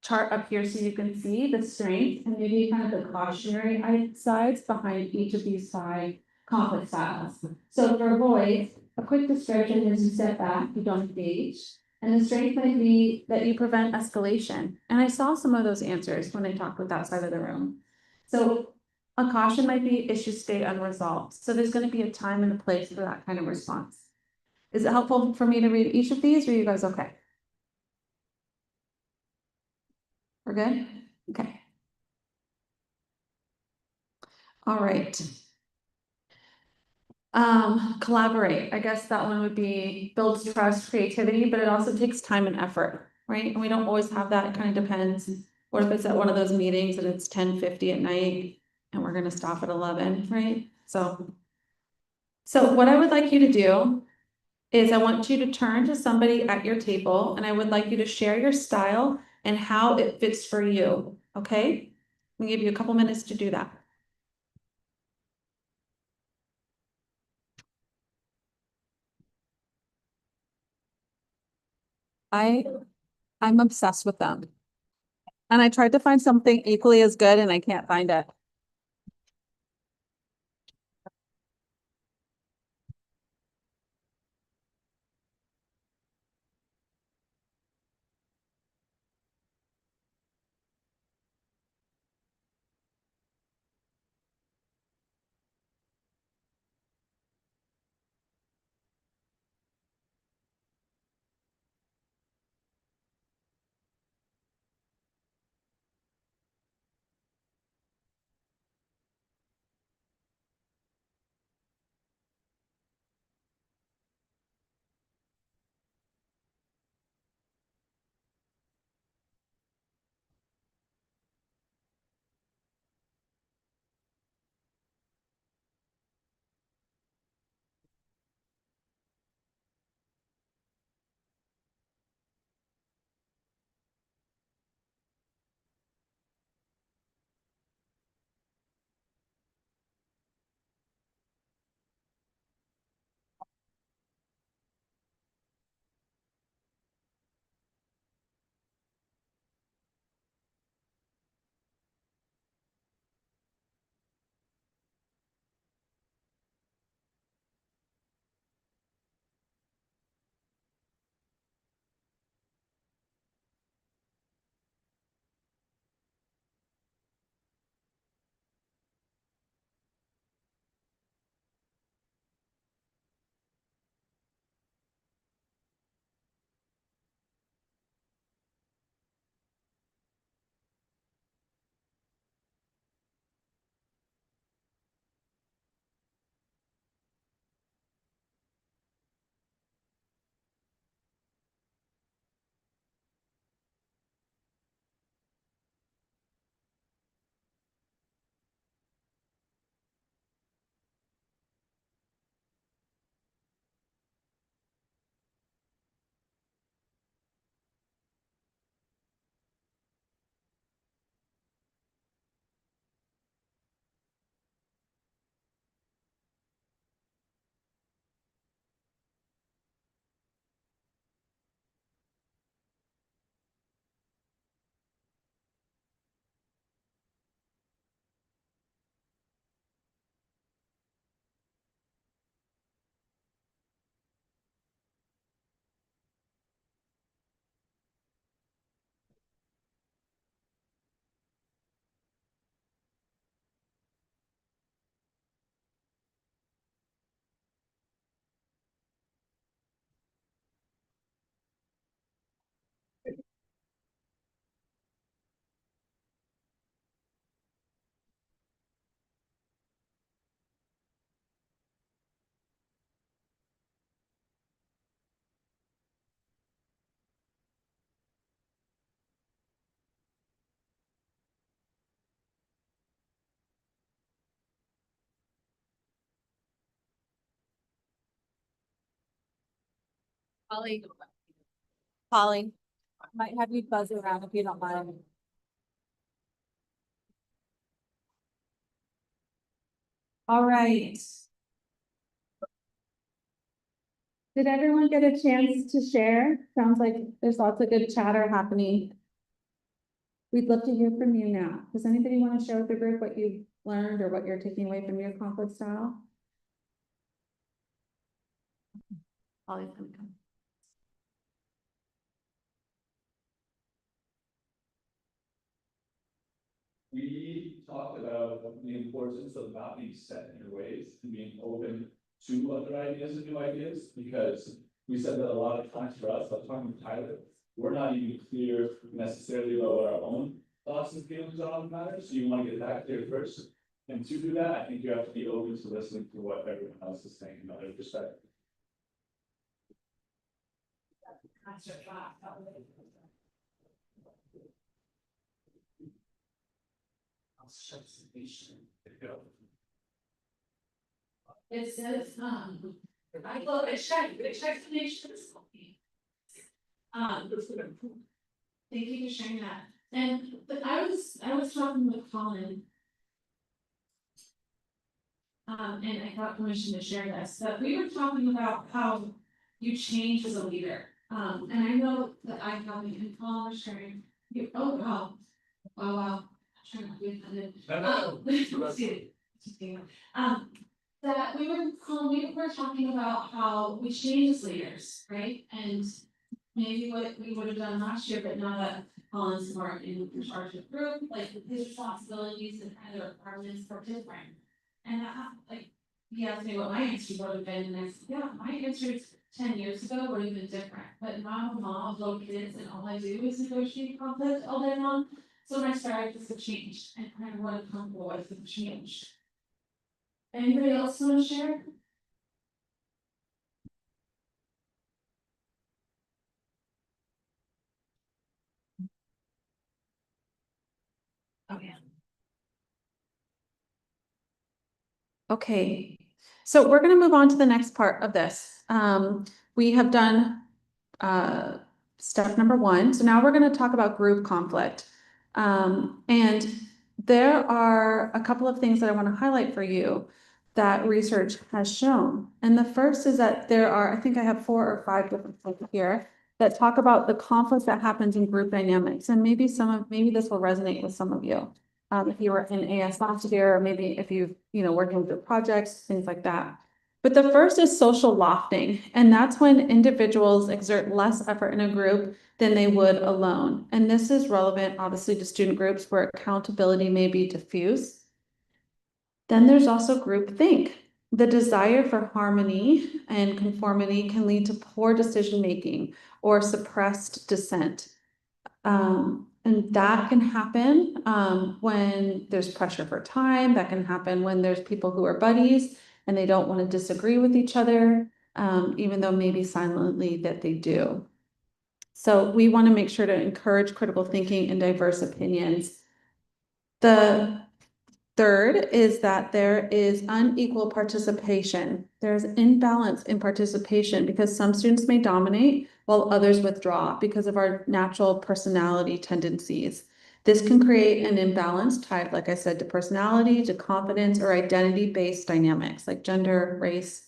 chart up here so you can see the strength and maybe kind of the cautionary sides behind each of these 5 conflict styles. So for avoid, a quick description is you step back, you don't engage. And the strength might be that you prevent escalation. And I saw some of those answers when I talked with that side of the room. So a caution might be issues stay unresolved. So there's going to be a time and a place for that kind of response. Is it helpful for me to read each of these, or are you guys okay? We're good? Okay. All right. Collaborate. I guess that one would be builds trust, creativity, but it also takes time and effort, right? And we don't always have that. It kind of depends. What if it's at one of those meetings and it's 10:50 at night and we're gonna stop at 11, right? So what I would like you to do is I want you to turn to somebody at your table and I would like you to share your style and how it fits for you, okay? We give you a couple minutes to do that. I'm obsessed with them. And I tried to find something equally as good and I can't find it. Polly. Polly, might have you buzz around if you don't mind. All right. Did everyone get a chance to share? Sounds like there's lots of good chatter happening. We'd love to hear from you now. Does anybody want to share with the group what you've learned or what you're taking away from your conflict style? Polly's gonna come. We talked about the importance of not being set in your ways and being open to other ideas and new ideas, because we said that a lot of times for us, like talking with Tyler, we're not even clear necessarily about what our own thoughts and feelings are on the matter, so you want to get that clear first. And to do that, I think you have to be open to listening to what everyone else is saying from other perspective. It says, I love it, check the nations. Thank you for sharing that. And, but I was talking with Colin. And I got permission to share this, but we were talking about how you change as a leader. And I know that I haven't, and Colin was sharing, you, oh, wow. Wow. I'm trying to be offended. That we were talking about how we change as leaders, right? And maybe what we would have done last year, but now that Colin's more in charge of the group, like his responsibilities and kind of requirements are different. And like, he asked me what my answer would have been, and I said, yeah, my answers 10 years ago would have been different. But now I'm a mom of little kids, and all I do is negotiate conflict all day long. So my strategies have changed, and kind of what I'm comfortable with have changed. Anybody else want to share? Okay. Okay, so we're gonna move on to the next part of this. We have done step number 1. So now we're gonna talk about group conflict. And there are a couple of things that I want to highlight for you that research has shown. And the first is that there are, I think I have 4 or 5 different things here that talk about the conflict that happens in group dynamics. And maybe this will resonate with some of you. If you were in AS last year, or maybe if you working with projects, things like that. But the first is social lofting, and that's when individuals exert less effort in a group than they would alone. And this is relevant, obviously, to student groups where accountability may be diffuse. Then there's also groupthink. The desire for harmony and conformity can lead to poor decision-making or suppressed dissent. And that can happen when there's pressure for time. That can happen when there's people who are buddies and they don't want to disagree with each other, even though maybe silently that they do. So we want to make sure to encourage critical thinking and diverse opinions. The third is that there is unequal participation. There's imbalance in participation because some students may dominate while others withdraw because of our natural personality tendencies. This can create an imbalance tied, like I said, to personality, to confidence, or identity-based dynamics like gender, race.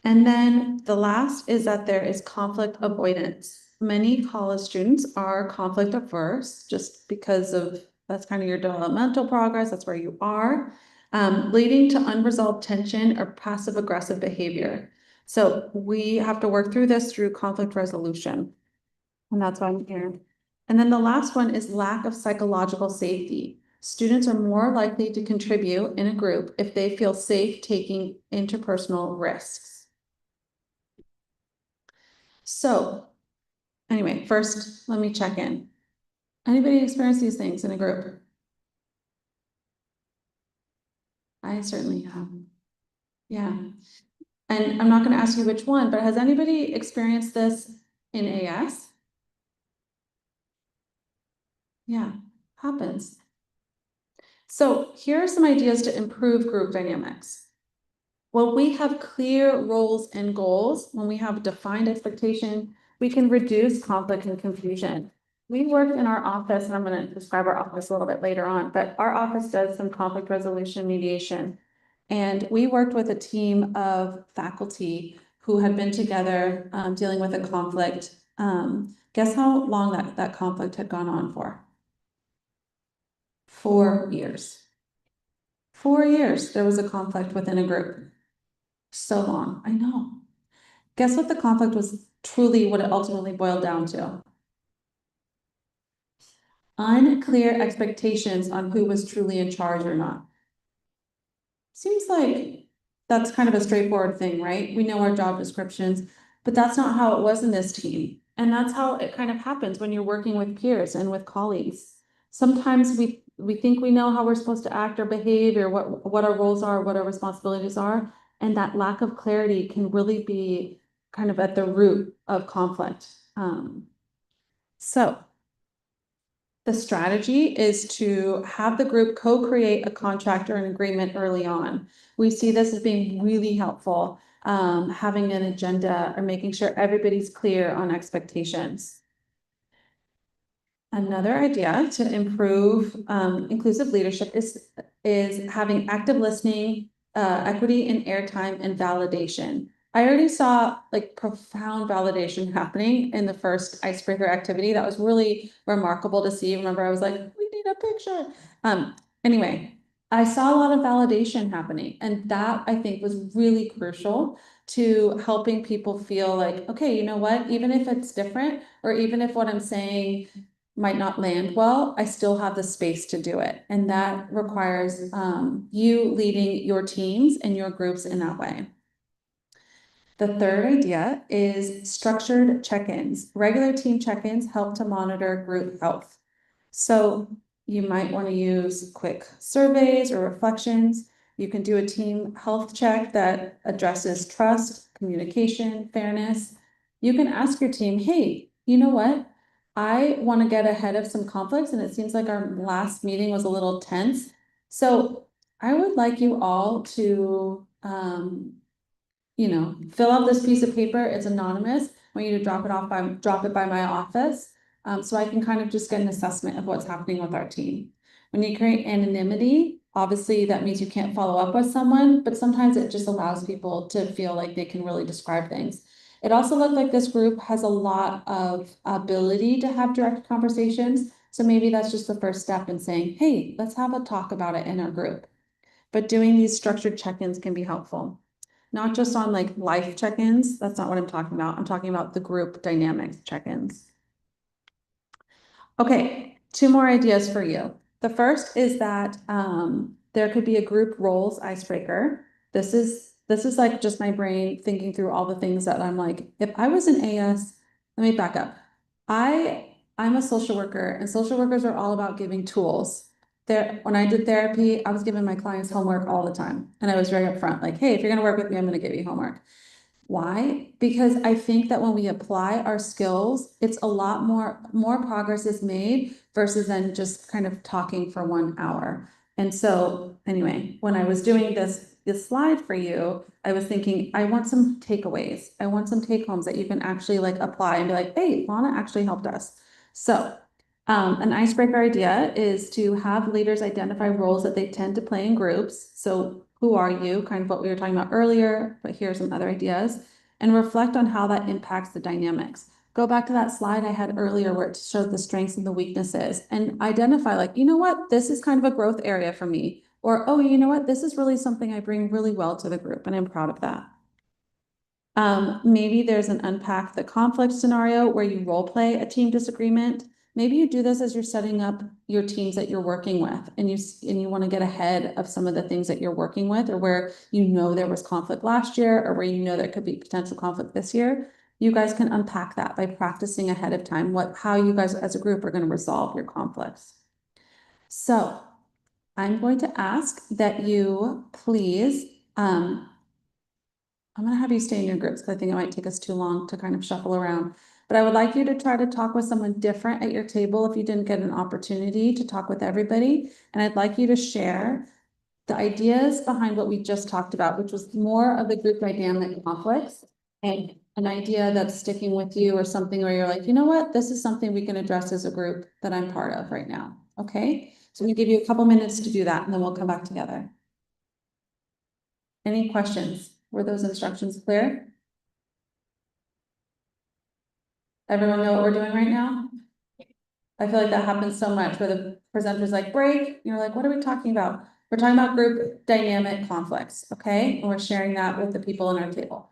And then the last is that there is conflict avoidance. Many college students are conflict averse just because of that's kind of your developmental progress, that's where you are, leading to unresolved tension or passive aggressive behavior. So we have to work through this through conflict resolution. And that's why I'm here. And then the last one is lack of psychological safety. Students are more likely to contribute in a group if they feel safe taking interpersonal risks. So anyway, first, let me check in. Anybody experience these things in a group? I certainly have. Yeah. And I'm not going to ask you which one, but has anybody experienced this in AS? Yeah, happens. So here are some ideas to improve group dynamics. When we have clear roles and goals, when we have defined expectation, we can reduce conflict and confusion. We work in our office, and I'm gonna describe our office a little bit later on, but our office does some conflict resolution mediation. And we worked with a team of faculty who had been together, dealing with a conflict. Guess how long that conflict had gone on for? 4 years. 4 years, there was a conflict within a group. So long, I know. Guess what the conflict was truly what it ultimately boiled down to? Unclear expectations on who was truly in charge or not. Seems like that's kind of a straightforward thing, right? We know our job descriptions, but that's not how it was in this team. And that's how it kind of happens when you're working with peers and with colleagues. Sometimes we think we know how we're supposed to act or behave or what our roles are, what our responsibilities are. And that lack of clarity can really be kind of at the root of conflict. So the strategy is to have the group co-create a contract or an agreement early on. We see this as being really helpful, having an agenda or making sure everybody's clear on expectations. Another idea to improve inclusive leadership is having active listening, equity in airtime and validation. I already saw like profound validation happening in the first icebreaker activity. That was really remarkable to see. Remember, I was like, we need a picture. Anyway, I saw a lot of validation happening, and that I think was really crucial to helping people feel like, okay, you know what, even if it's different, or even if what I'm saying might not land well, I still have the space to do it. And that requires you leading your teams and your groups in that way. The third idea is structured check-ins. Regular team check-ins help to monitor group health. So you might want to use quick surveys or reflections. You can do a team health check that addresses trust, communication, fairness. You can ask your team, hey, you know what? I want to get ahead of some conflicts, and it seems like our last meeting was a little tense. So I would like you all to fill out this piece of paper. It's anonymous. I want you to drop it by my office. So I can kind of just get an assessment of what's happening with our team. When you create anonymity, obviously that means you can't follow up with someone, but sometimes it just allows people to feel like they can really describe things. It also looked like this group has a lot of ability to have direct conversations. So maybe that's just the first step in saying, hey, let's have a talk about it in our group. But doing these structured check-ins can be helpful. Not just on like life check-ins, that's not what I'm talking about. I'm talking about the group dynamics check-ins. Okay, 2 more ideas for you. The first is that there could be a group roles icebreaker. This is like just my brain thinking through all the things that I'm like, if I was an AS, let me back up. I'm a social worker, and social workers are all about giving tools. When I did therapy, I was giving my clients homework all the time. And I was very upfront, like, hey, if you're gonna work with me, I'm gonna give you homework. Why? Because I think that when we apply our skills, it's a lot more progress is made versus then just kind of talking for 1 hour. And so anyway, when I was doing this slide for you, I was thinking, I want some takeaways. I want some take homes that you can actually like apply and be like, hey, Lana actually helped us. So an icebreaker idea is to have leaders identify roles that they tend to play in groups. So who are you? Kind of what we were talking about earlier, but here are some other ideas. And reflect on how that impacts the dynamics. Go back to that slide I had earlier where it showed the strengths and the weaknesses, and identify like, you know what, this is kind of a growth area for me. Or, oh, you know what, this is really something I bring really well to the group and I'm proud of that. Maybe there's an unpack the conflict scenario where you role play a team disagreement. Maybe you do this as you're setting up your teams that you're working with, and you want to get ahead of some of the things that you're working with, or where you know there was conflict last year, or where you know there could be potential conflict this year. You guys can unpack that by practicing ahead of time how you guys as a group are going to resolve your conflicts. So I'm going to ask that you please, I'm going to have you stay in your groups because I think it might take us too long to kind of shuffle around. But I would like you to try to talk with someone different at your table if you didn't get an opportunity to talk with everybody. And I'd like you to share the ideas behind what we just talked about, which was more of the group dynamic conflicts. And an idea that's sticking with you or something where you're like, you know what, this is something we can address as a group that I'm part of right now, okay? So we give you a couple minutes to do that and then we'll come back together. Any questions? Were those instructions clear? Everyone know what we're doing right now? I feel like that happens so much where the presenter's like, break, you're like, what are we talking about? We're talking about group dynamic conflicts, okay? And we're sharing that with the people in our table.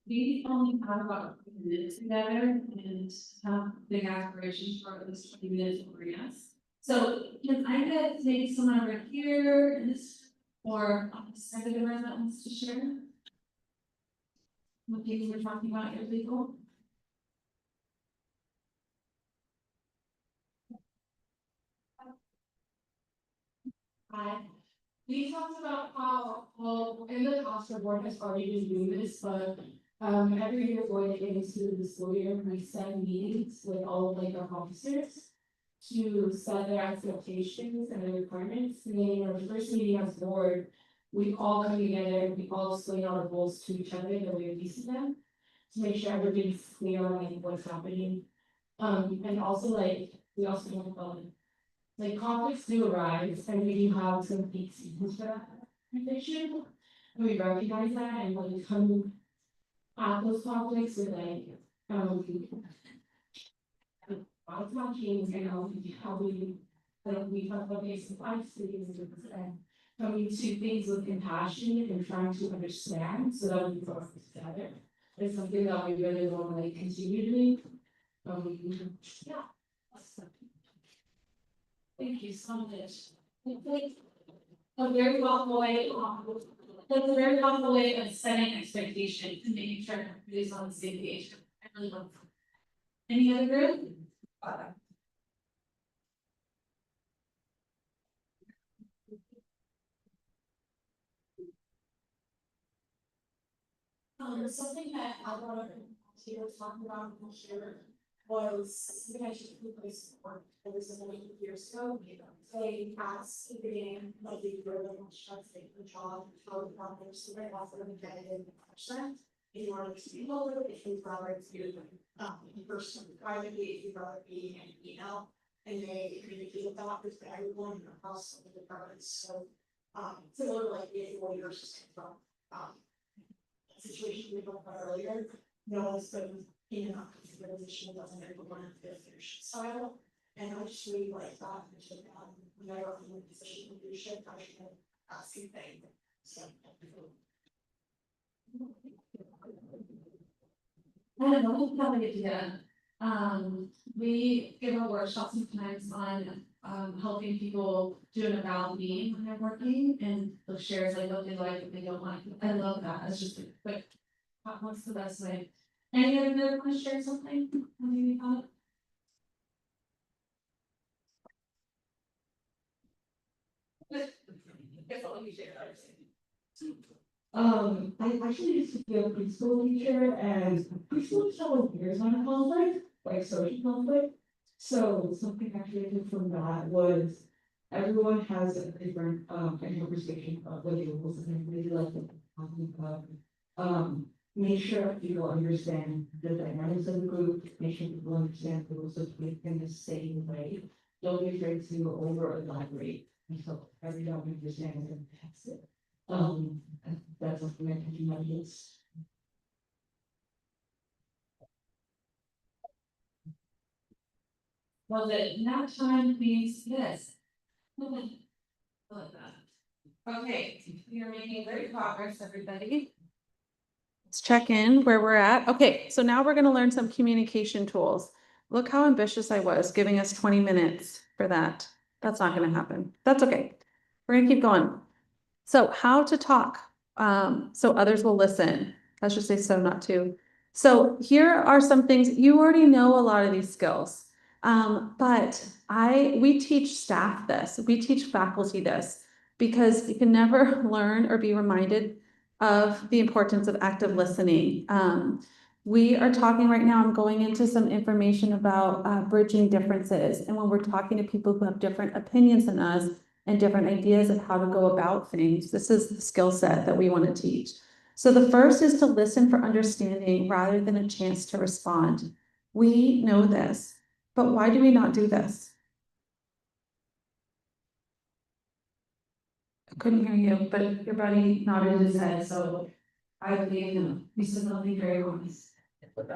We only have about 20 minutes together and have big aspirations for at least 20 minutes over, yes. So can I get maybe someone over here in this, or on the side of the room that wants to share? What things we're talking about your legal? Hi. We talked about how, well, in the past, our board has already been doing this, but every year going into the school year, we send meetings with all of like our officers to set their expectations and their requirements, and then in our first meeting as board, we all come together, we all explain our goals to each other the way we see them, to make sure everybody's clear on like what's happening. And also like, we also talk about like conflicts do arise and we do have some peak seasons for that conviction. And we recognize that and when we come at those conflicts with like, talking and how we, like we talk about basic life skills and coming to things with compassion and trying to understand so that we can work together. It's something that we really want to like continue doing. Yeah. Thank you so much. A very helpful way, that's a very helpful way of setting expectations and making sure everybody's on the same page. I really love that. Any other group? Something that I wanted to talk about here was potentially replace support. There was a number of years ago, they asked the beginning of the year, they want to try to take the job, how the problem, so they offer them embedded in percent. If you want to be lower, if you'd rather do, in person, privately, if you'd rather be an email. And they communicate that with everyone across the departments, so, similar to like the lawyers just came from, situation we talked about earlier, no one's been in a position that doesn't everyone have their leadership style. And I just really like that, whenever I'm in a position of leadership, I should ask you things, so. I don't know, have an idea. We give a workshop sometimes on, helping people do an about me when they're working and they'll share like what they like, what they don't like. I love that. It's just a quick, what's the best way? Any other want to share something? Have you thought? I actually used to be a preschool teacher and preschool teacher years on a conflict, like social conflict. So something actually I did from that was everyone has a different interpretation of what the rules and really like the talking about. Make sure people understand the dynamics of the group, make sure people understand the rules of the group in the same way. Don't be afraid to over elaborate until everyone understands and that's it. That's something I can do my kids. Well, the nap time means this. Love that. Okay, we are making great progress, everybody. Let's check in where we're at. Okay, so now we're gonna learn some communication tools. Look how ambitious I was, giving us 20 minutes for that. That's not gonna happen. That's okay. We're gonna keep going. So how to talk, so others will listen. Let's just say so, not to. So here are some things, you already know a lot of these skills. But we teach staff this, we teach faculty this, because you can never learn or be reminded of the importance of active listening. We are talking right now, I'm going into some information about bridging differences. And when we're talking to people who have different opinions than us and different ideas of how to go about things, this is the skill set that we want to teach. So the first is to listen for understanding rather than a chance to respond. We know this. But why do we not do this? I couldn't hear you, but your buddy nodded his head, so I believe him. He said something very wise. Well,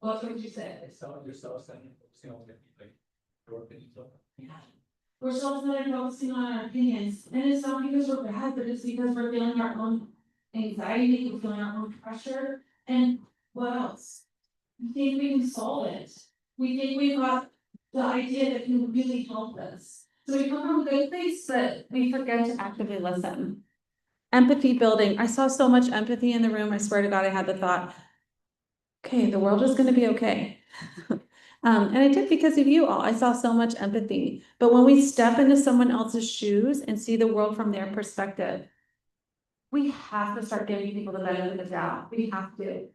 that's what you said. It's not yourself saying, like, your opinion. Yeah. We're so focusing on our opinions, and it's not because we're bad, but it's because we're feeling our own anxiety, we're feeling our own pressure, and what else? We think we can solve it. We think we've got the idea that can really help us. So we come from a good place, but we forget to actively listen. Empathy building. I saw so much empathy in the room. I swear to God, I had the thought, okay, the world is going to be okay. And I did because of you all. I saw so much empathy. But when we step into someone else's shoes and see the world from their perspective, we have to start giving people the benefit of the doubt. We have to.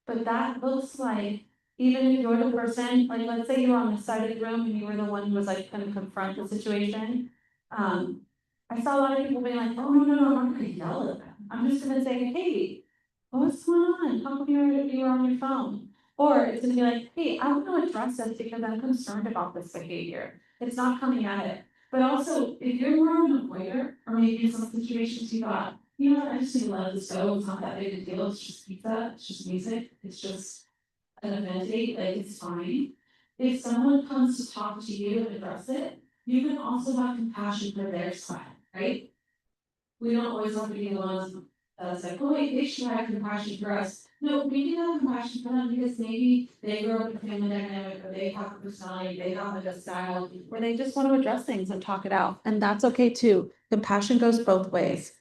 But that looks like, even if you're the person, like, let's say you were on the side of the room and you were the one who was like going to confront the situation. I saw a lot of people being like, oh, no, I'm not gonna yell at them. I'm just gonna say, hey, what's going on? How come you're on your phone? Or it's gonna be like, hey, I want to address this because I'm concerned about this behavior. It's not coming at it. But also, if you're more of an avoider, or maybe in some situations you thought, you know what, I just need to let this go, it's not that big a deal, it's just pizza, it's just music, it's just an event date, like it's fine. If someone comes to talk to you and address it, you can also have compassion for their side, right? We don't always have to be the ones that's like, oh wait, they should have compassion for us. No, we do have compassion for them because maybe they grow up with a family dynamic, or they have a personality, they have like a style where they just want to address things and talk it out. And that's okay too. Compassion goes both ways.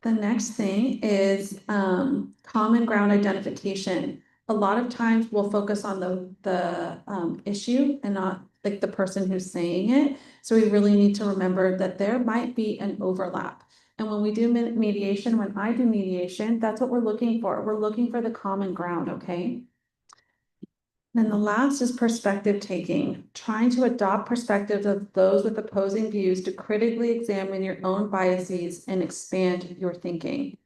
The next thing is common ground identification. A lot of times we'll focus on the issue and not like the person who's saying it. So we really need to remember that there might be an overlap. And when we do mediation, when I do mediation, that's what we're looking for. We're looking for the common ground, okay? Then the last is perspective taking, trying to adopt perspectives of those with opposing views to critically examine your own biases and expand your thinking.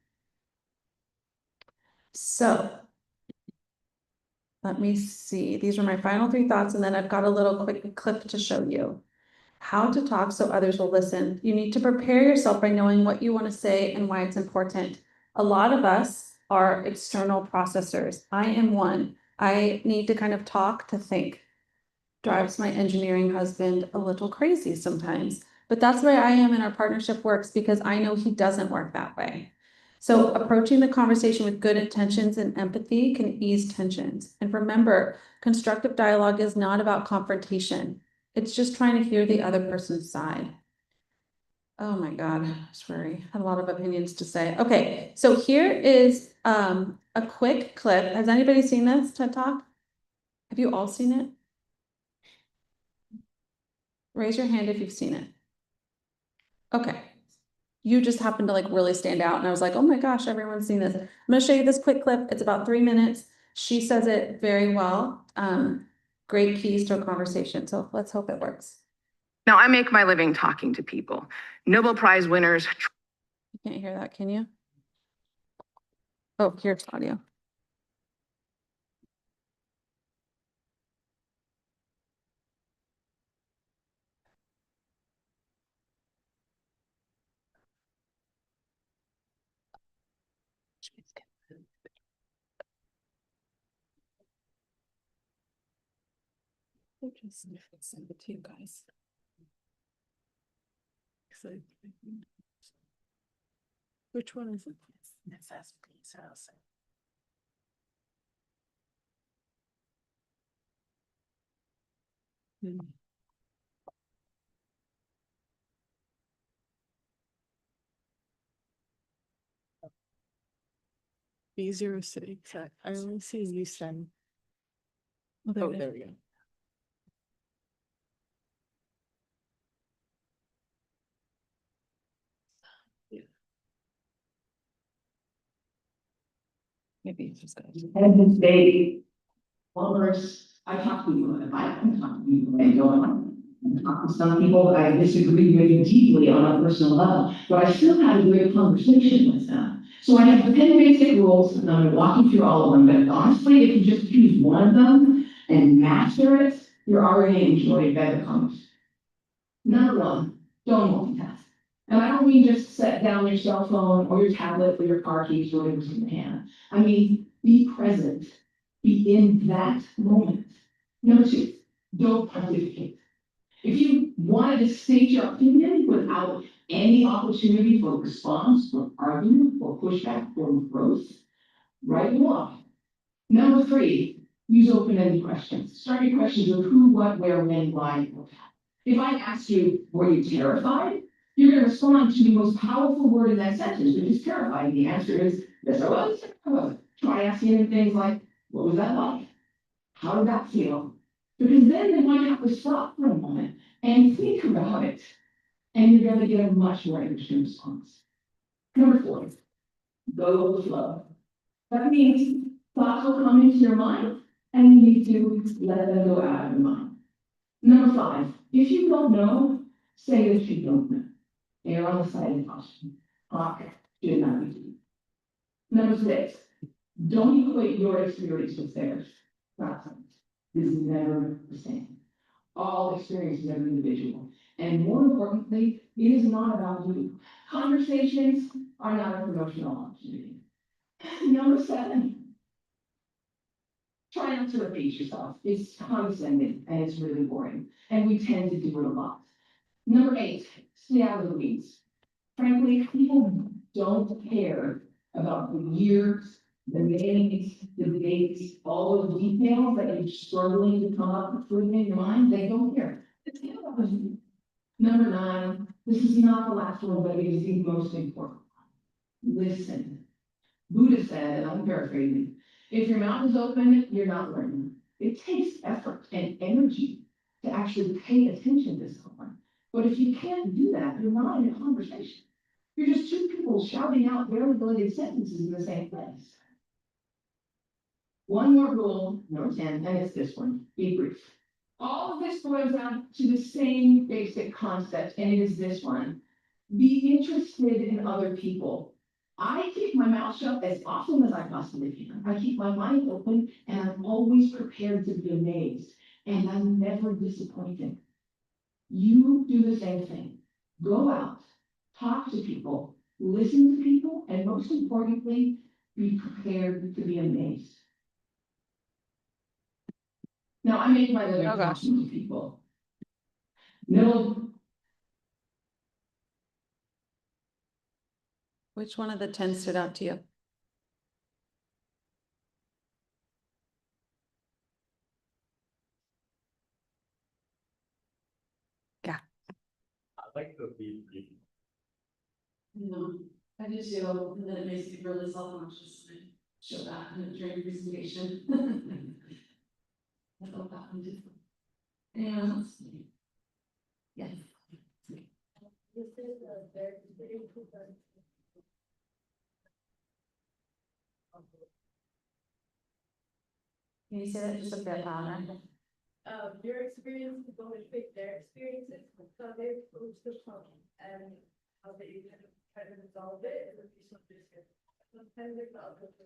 So let me see. These are my final 3 thoughts, and then I've got a little quick clip to show you. How to talk so others will listen. You need to prepare yourself by knowing what you want to say and why it's important. A lot of us are external processors. I am one. I need to kind of talk to think. Drives my engineering husband a little crazy sometimes, but that's where I am in our partnership works because I know he doesn't work that way. So approaching the conversation with good intentions and empathy can ease tensions. And remember, constructive dialogue is not about confrontation. It's just trying to hear the other person's side. Oh my God, I swear I had a lot of opinions to say. Okay, so here is a quick clip. Has anybody seen this TED Talk? Have you all seen it? Raise your hand if you've seen it. Okay. You just happened to like really stand out and I was like, oh my gosh, everyone's seen this. I'm gonna show you this quick clip. It's about 3 minutes. She says it very well. Great keys to a conversation. So let's hope it works. Now, I make my living talking to people. Nobel Prize winners. You can't hear that, can you? Oh, here's audio. Just send it to you guys. Which one is it? Necessities housing. B06, I only see you send. Oh, there Oh, it is. there we go. Maybe it's just good. And this baby, followers, I talk to people, and I can talk to people, and go on. I talk to some people that I disagree with deeply on a personal level, but I still have a great conversation with them. So I have 10 basic rules, and I'm gonna walk you through all of them, but honestly, if you just choose one of them and master it, you're already enjoying better conversation. Number 1, don't multitask. And I don't mean just set down your cell phone or your tablet or your car keys or whatever's in your hand. I mean, be present, be in that moment. Number 2, don't pontificate. If you wanted to state your opinion without any opportunity for response, or argument, or pushback, or growth, write them off. Number 3, use open-ended questions. Start your questions with who, what, where, when, why, or how. If I ask you, were you terrified? You're going to respond to the most powerful word in that sentence, which is terrified. The answer is, yes, I was. Try asking them things like, what was that like? How did that feel? Because then they might have to stop for a moment and think about it. And you're going to get a much more interesting response. Number 4, go with the flow. That means thoughts will come into your mind and you need to let them go out of your mind. Number 5, if you don't know, say that you don't know. Err on the side of caution. Talk should not be deep. Number 6, don't equate your experience with theirs. Not science. This is never the same. All experiences are individual. And more importantly, it is not about you. Conversations are not a promotional opportunity. Number 7, try not to repeat yourself. It's condescending and it's really boring. And we tend to do it a lot. Number 8, stay out of the weeds. Frankly, people don't care about the years, the names, the dates, all of the details that you're struggling to come up with in your mind. They don't care. It's kind of a- Number 9, this is not the last one, but it is the most important. Listen. Buddha said, and I'm paraphrasing, if your mouth is open, you're not learning. It takes effort and energy to actually pay attention to someone. But if you can't do that, you're not in a conversation. You're just two people shouting out barely related sentences in the same place. One more rule, number 10, and it's this one, be brief. All of this boils down to the same basic concept, and it is this one. Be interested in other people. I keep my mouth shut as often as I possibly can. I keep my mind open, and I'm always prepared to be amazed, and I'm never disappointed. You do the same thing. Go out, talk to people, listen to people, and most importantly, be prepared to be amazed. Now, I make my living Oh, gosh. talking to people. No, Which one of the 10 stood out to you? I like the be. No, I do too, and then it makes me really self-conscious, and I show that in a during presentation. I love that one too. Anyone else? Yes. Can you say that just a bit louder? Your experience is going to fit their experiences, so they approach the problem and how they kind of try to resolve it, and then you sort of just get. Sometimes it's not like you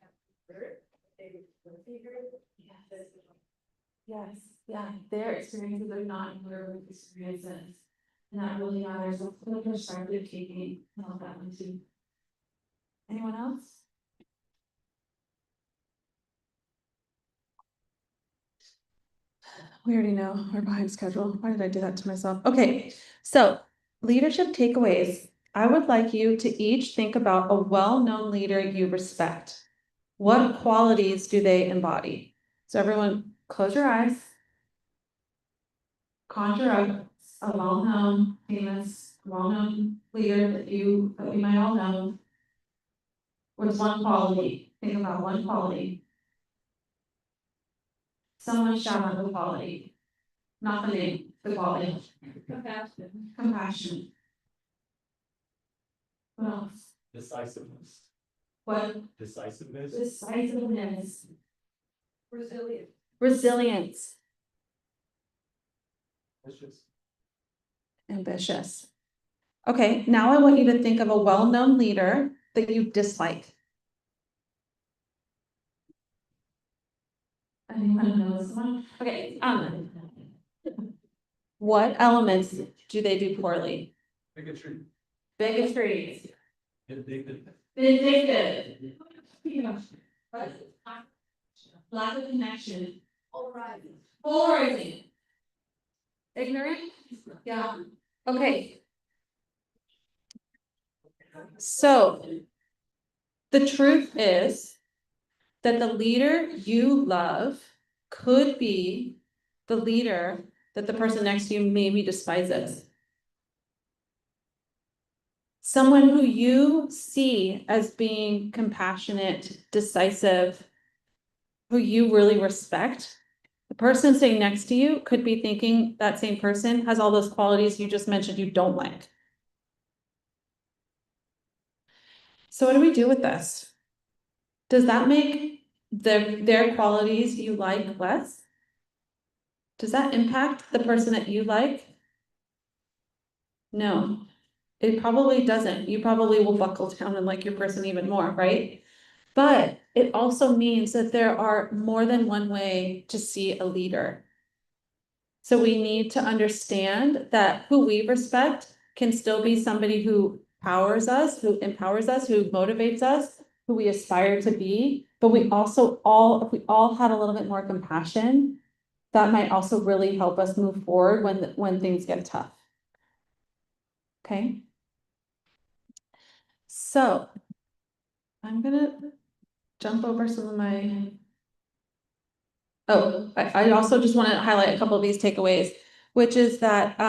have to hurt, they will see her. Yes, yeah, their experiences are not your experiences. And that really matters, so the perspective taking, I love that one too. Anyone else? We already know we're behind schedule. Why did I do that to myself? Okay, so leadership takeaways. I would like you to each think about a well-known leader you respect. What qualities do they embody? So everyone, close your eyes. Conjure up a well-known, famous, well-known leader that we might all know. What's one quality? Think about one quality. Someone shout out the quality. Not the name, the quality. Compassion. Compassion. What else? Decisiveness. What? Decisiveness. Decisiveness. Resilient. Resilience. It's just. Ambitious. Okay, now I want you to think of a well-known leader that you dislike. Anyone knows someone? Okay, what elements do they do poorly? Bigotry. Bigotry. Vindictive. Vindictive. Lack of connection. Polarizing. Ignorant? Yeah. Okay. So the truth is that the leader you love could be the leader that the person next to you maybe despises. Someone who you see as being compassionate, decisive, who you really respect, the person sitting next to you could be thinking that same person has all those qualities you just mentioned you don't like. So what do we do with this? Does that make their qualities you like less? Does that impact the person that you like? No, it probably doesn't. You probably will buckle down and like your person even more, right? But it also means that there are more than one way to see a leader. So we need to understand that who we respect can still be somebody who empowers us, who motivates us, who we aspire to be. But we also if we all had a little bit more compassion, that might also really help us move forward when things get tough. Okay. So I'm gonna jump over some of my. Oh, I also just want to highlight a couple of these takeaways, which is that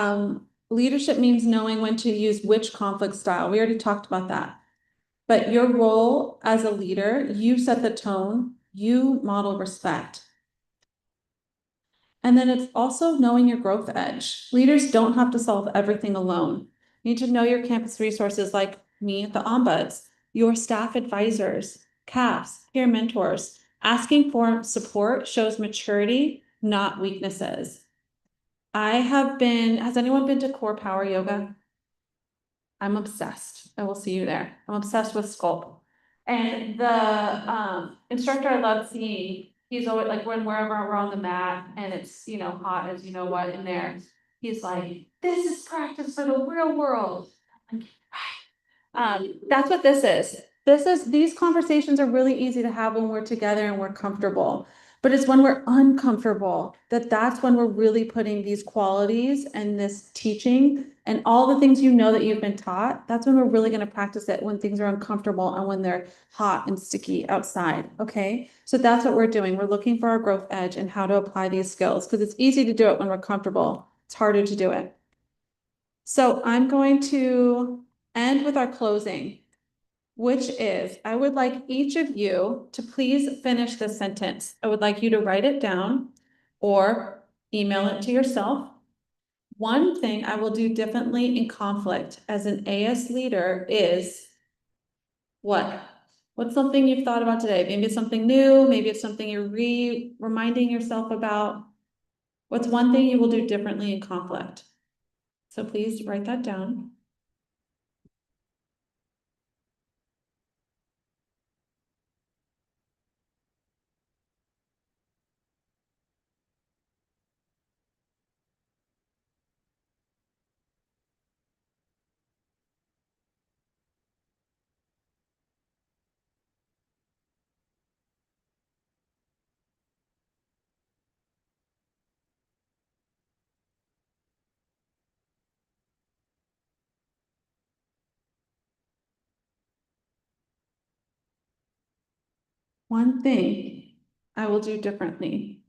leadership means knowing when to use which conflict style. We already talked about that. But your role as a leader, you set the tone, you model respect. And then it's also knowing your growth edge. Leaders don't have to solve everything alone. You need to know your campus resources like me, the ombuds, your staff advisors, CAFs, peer mentors. Asking for support shows maturity, not weaknesses. has anyone been to Core Power Yoga? I'm obsessed. I will see you there. I'm obsessed with Sculpt. And the instructor I love seeing, he's always like wherever we're on the mat and it's, hot as you know what in there. He's like, this is practice for the real world. That's what this is. These conversations are really easy to have when we're together and we're comfortable. But it's when we're uncomfortable that's when we're really putting these qualities and this teaching and all the things that you've been taught. That's when we're really going to practice it when things are uncomfortable and when they're hot and sticky outside. Okay. So that's what we're doing. We're looking for our growth edge and how to apply these skills because it's easy to do it when we're comfortable. It's harder to do it. So I'm going to end with our closing, which is, I would like each of you to please finish this sentence. I would like you to write it down or email it to yourself. One thing I will do differently in conflict as an AS leader is what? What's something you've thought about today? Maybe it's something new, maybe it's something you're reminding yourself about. What's one thing you will do differently in conflict? So please write that down. One thing I will do differently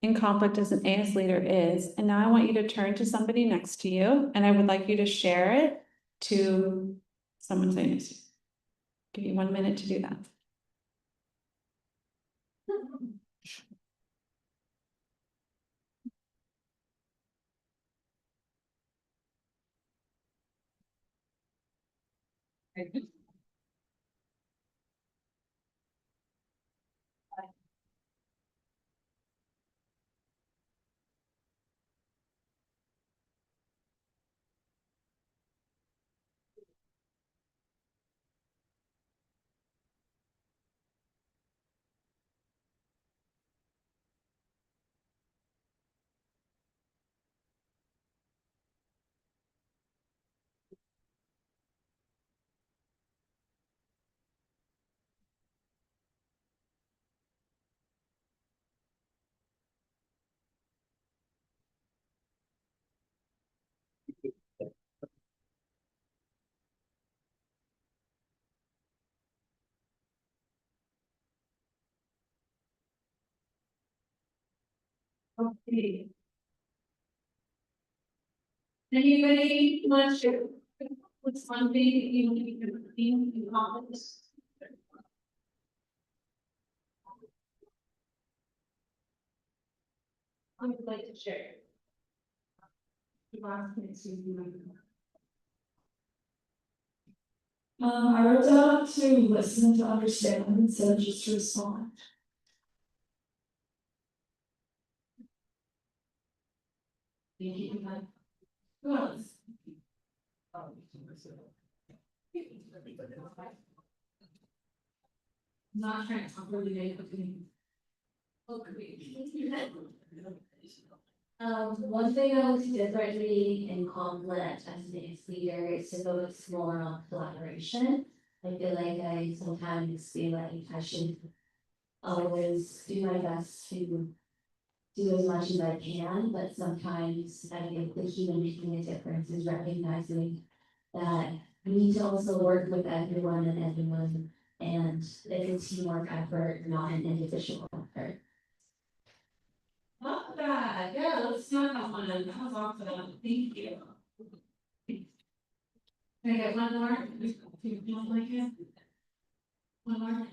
in conflict as an AS leader is, and now I want you to turn to somebody next to you, and I would like you to share it to someone saying next to you. Give you 1 minute to do that. Okay. Anybody want to share what's one thing that you need to be in conflict? I would like to share. I wrote down to listen to understand instead of just to respond. Thank you. Who else? Not trying to really make a thing. One thing I would do differently in conflict as an AS leader is to focus more on collaboration. I feel like I sometimes feel like I should always do my best to do as much as I can, but sometimes I think the key to making a difference is recognizing that we need to also work with everyone, and it's a teamwork effort, not an individual effort. Not bad, yeah, let's not that one, that was awesome, thank you. Can I get one more? You don't like it? One more?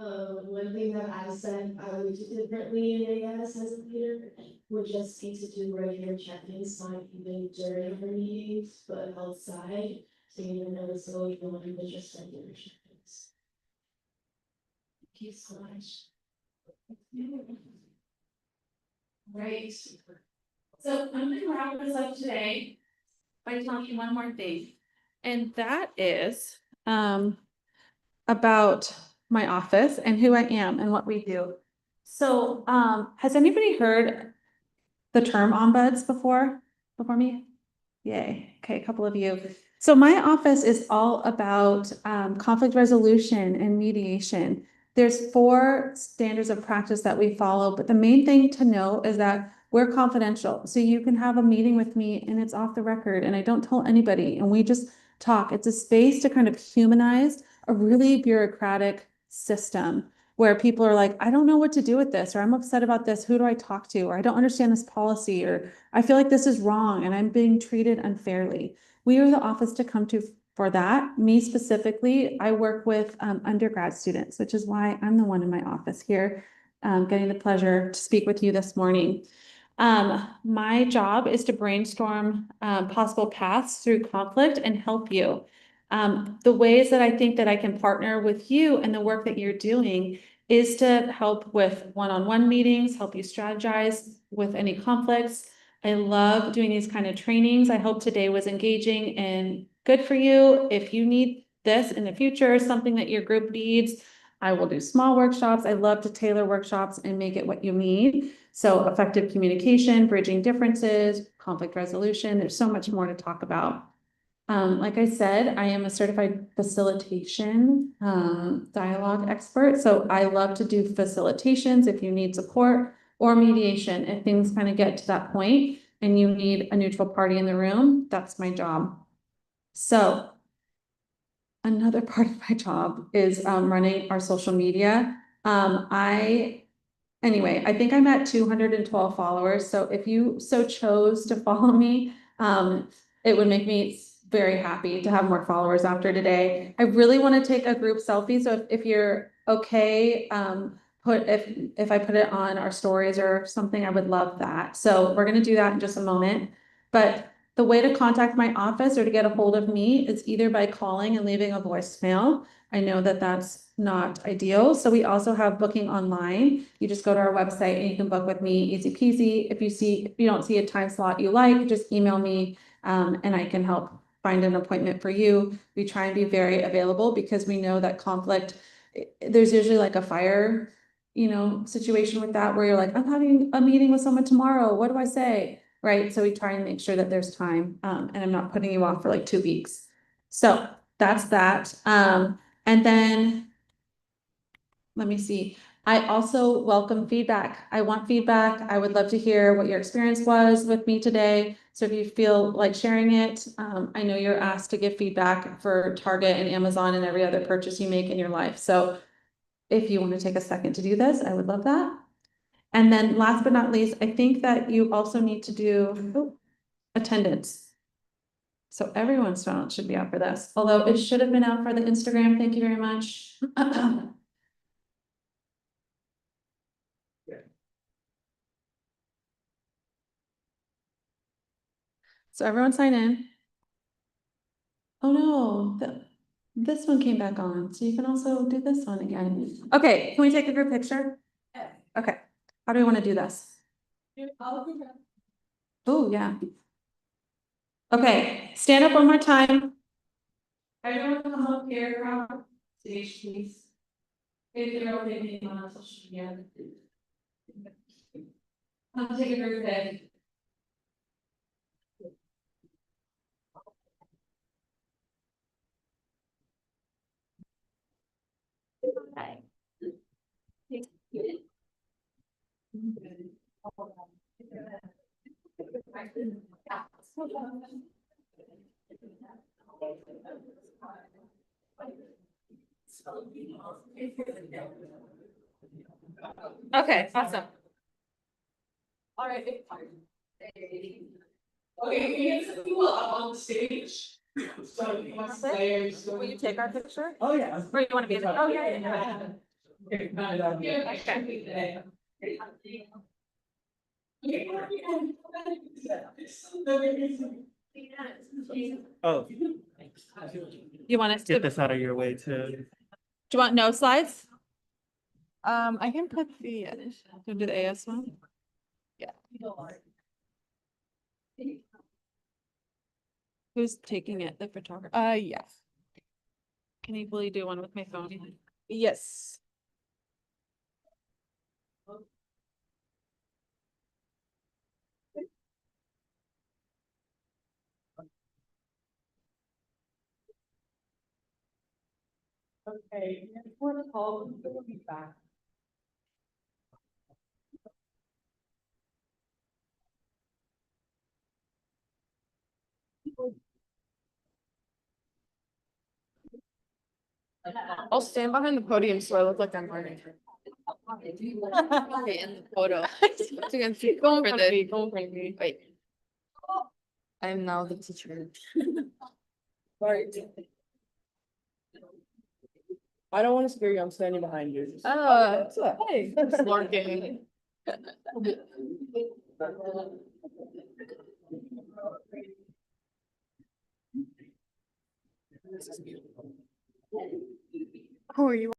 One thing that I said I would do differently in AS as a leader would just be to do regular check-ins, not even during our meetings, but outside. So you know, it's going on with just regular check-ins. Thank you so much. Right. So I'm gonna wrap this up today by telling you one more thing. And that is, about my office and who I am and what we do. So, has anybody heard the term ombuds before me? Yay. Okay, a couple of you. So my office is all about conflict resolution and mediation. There's 4 standards of practice that we follow, but the main thing to know is that we're confidential. So you can have a meeting with me and it's off the record and I don't tell anybody and we just talk. It's a space to kind of humanize a really bureaucratic system where people are like, I don't know what to do with this, or I'm upset about this. Who do I talk to? Or I don't understand this policy, or I feel like this is wrong and I'm being treated unfairly. We are the office to come to for that. Me specifically, I work with undergrad students, which is why I'm the one in my office here, getting the pleasure to speak with you this morning. My job is to brainstorm possible paths through conflict and help you. The ways that I think that I can partner with you and the work that you're doing is to help with one-on-one meetings, help you strategize with any conflicts. I love doing these kind of trainings. I hope today was engaging and good for you. If you need this in the future, something that your group needs, I will do small workshops. I love to tailor workshops and make it what you need. So effective communication, bridging differences, conflict resolution. There's so much more to talk about. Like I said, I am a certified facilitation dialogue expert. So I love to do facilitations if you need support, or mediation if things kind of get to that point and you need a neutral party in the room. That's my job. So another part of my job is running our social media. Anyway, I think I'm at 212 followers. So if you so chose to follow me, it would make me very happy to have more followers after today. I really want to take a group selfie. So if you're okay, if I put it on our stories or something, I would love that. So we're going to do that in just a moment. But the way to contact my office or to get a hold of me is either by calling and leaving a voicemail. I know that that's not ideal. So we also have booking online. You just go to our website and you can book with me, easy peasy. If you don't see a time slot you like, just email me and I can help find an appointment for you. We try and be very available because we know that conflict, there's usually like a fire, situation with that where you're like, I'm having a meeting with someone tomorrow. What do I say? Right. So we try and make sure that there's time and I'm not putting you off for like 2 weeks. So that's that. And then let me see. I also welcome feedback. I want feedback. I would love to hear what your experience was with me today. So if you feel like sharing it, I know you're asked to give feedback for Target and Amazon and every other purchase you make in your life. So if you want to take a second to do this, I would love that. And then last but not least, I think that you also need to do attendance. So everyone's phone should be out for this, although it should have been out for the Instagram. Thank you very much. So everyone sign in. Oh no, this one came back on, so you can also do this one again. Okay, can we take a group picture? Okay, how do we want to do this? Oh, yeah. Okay, stand up one more time. Everyone come up here, stage please. If you're okay being on social media. I'll take a group pic. Okay, awesome. All right. Okay, can you get some people up on the stage? So you want to say, Will you take our picture? oh yeah. Or you want to be? Oh, yeah. Oh, You want us to, get do this out of your way too. you want no slides? I can put the, Do the AS one? Who's taking it, the photographer? yes, Can you really do one with my phone? yes. Okay, before the call, we'll be back. I'll stand behind the podium so I look like I'm learning. Okay, in the photo. Go in front of me, go in front of me. Wait. I am now the teacher. Sorry. I don't want to scare you, I'm standing behind you. Hey. Snorking. Who are you?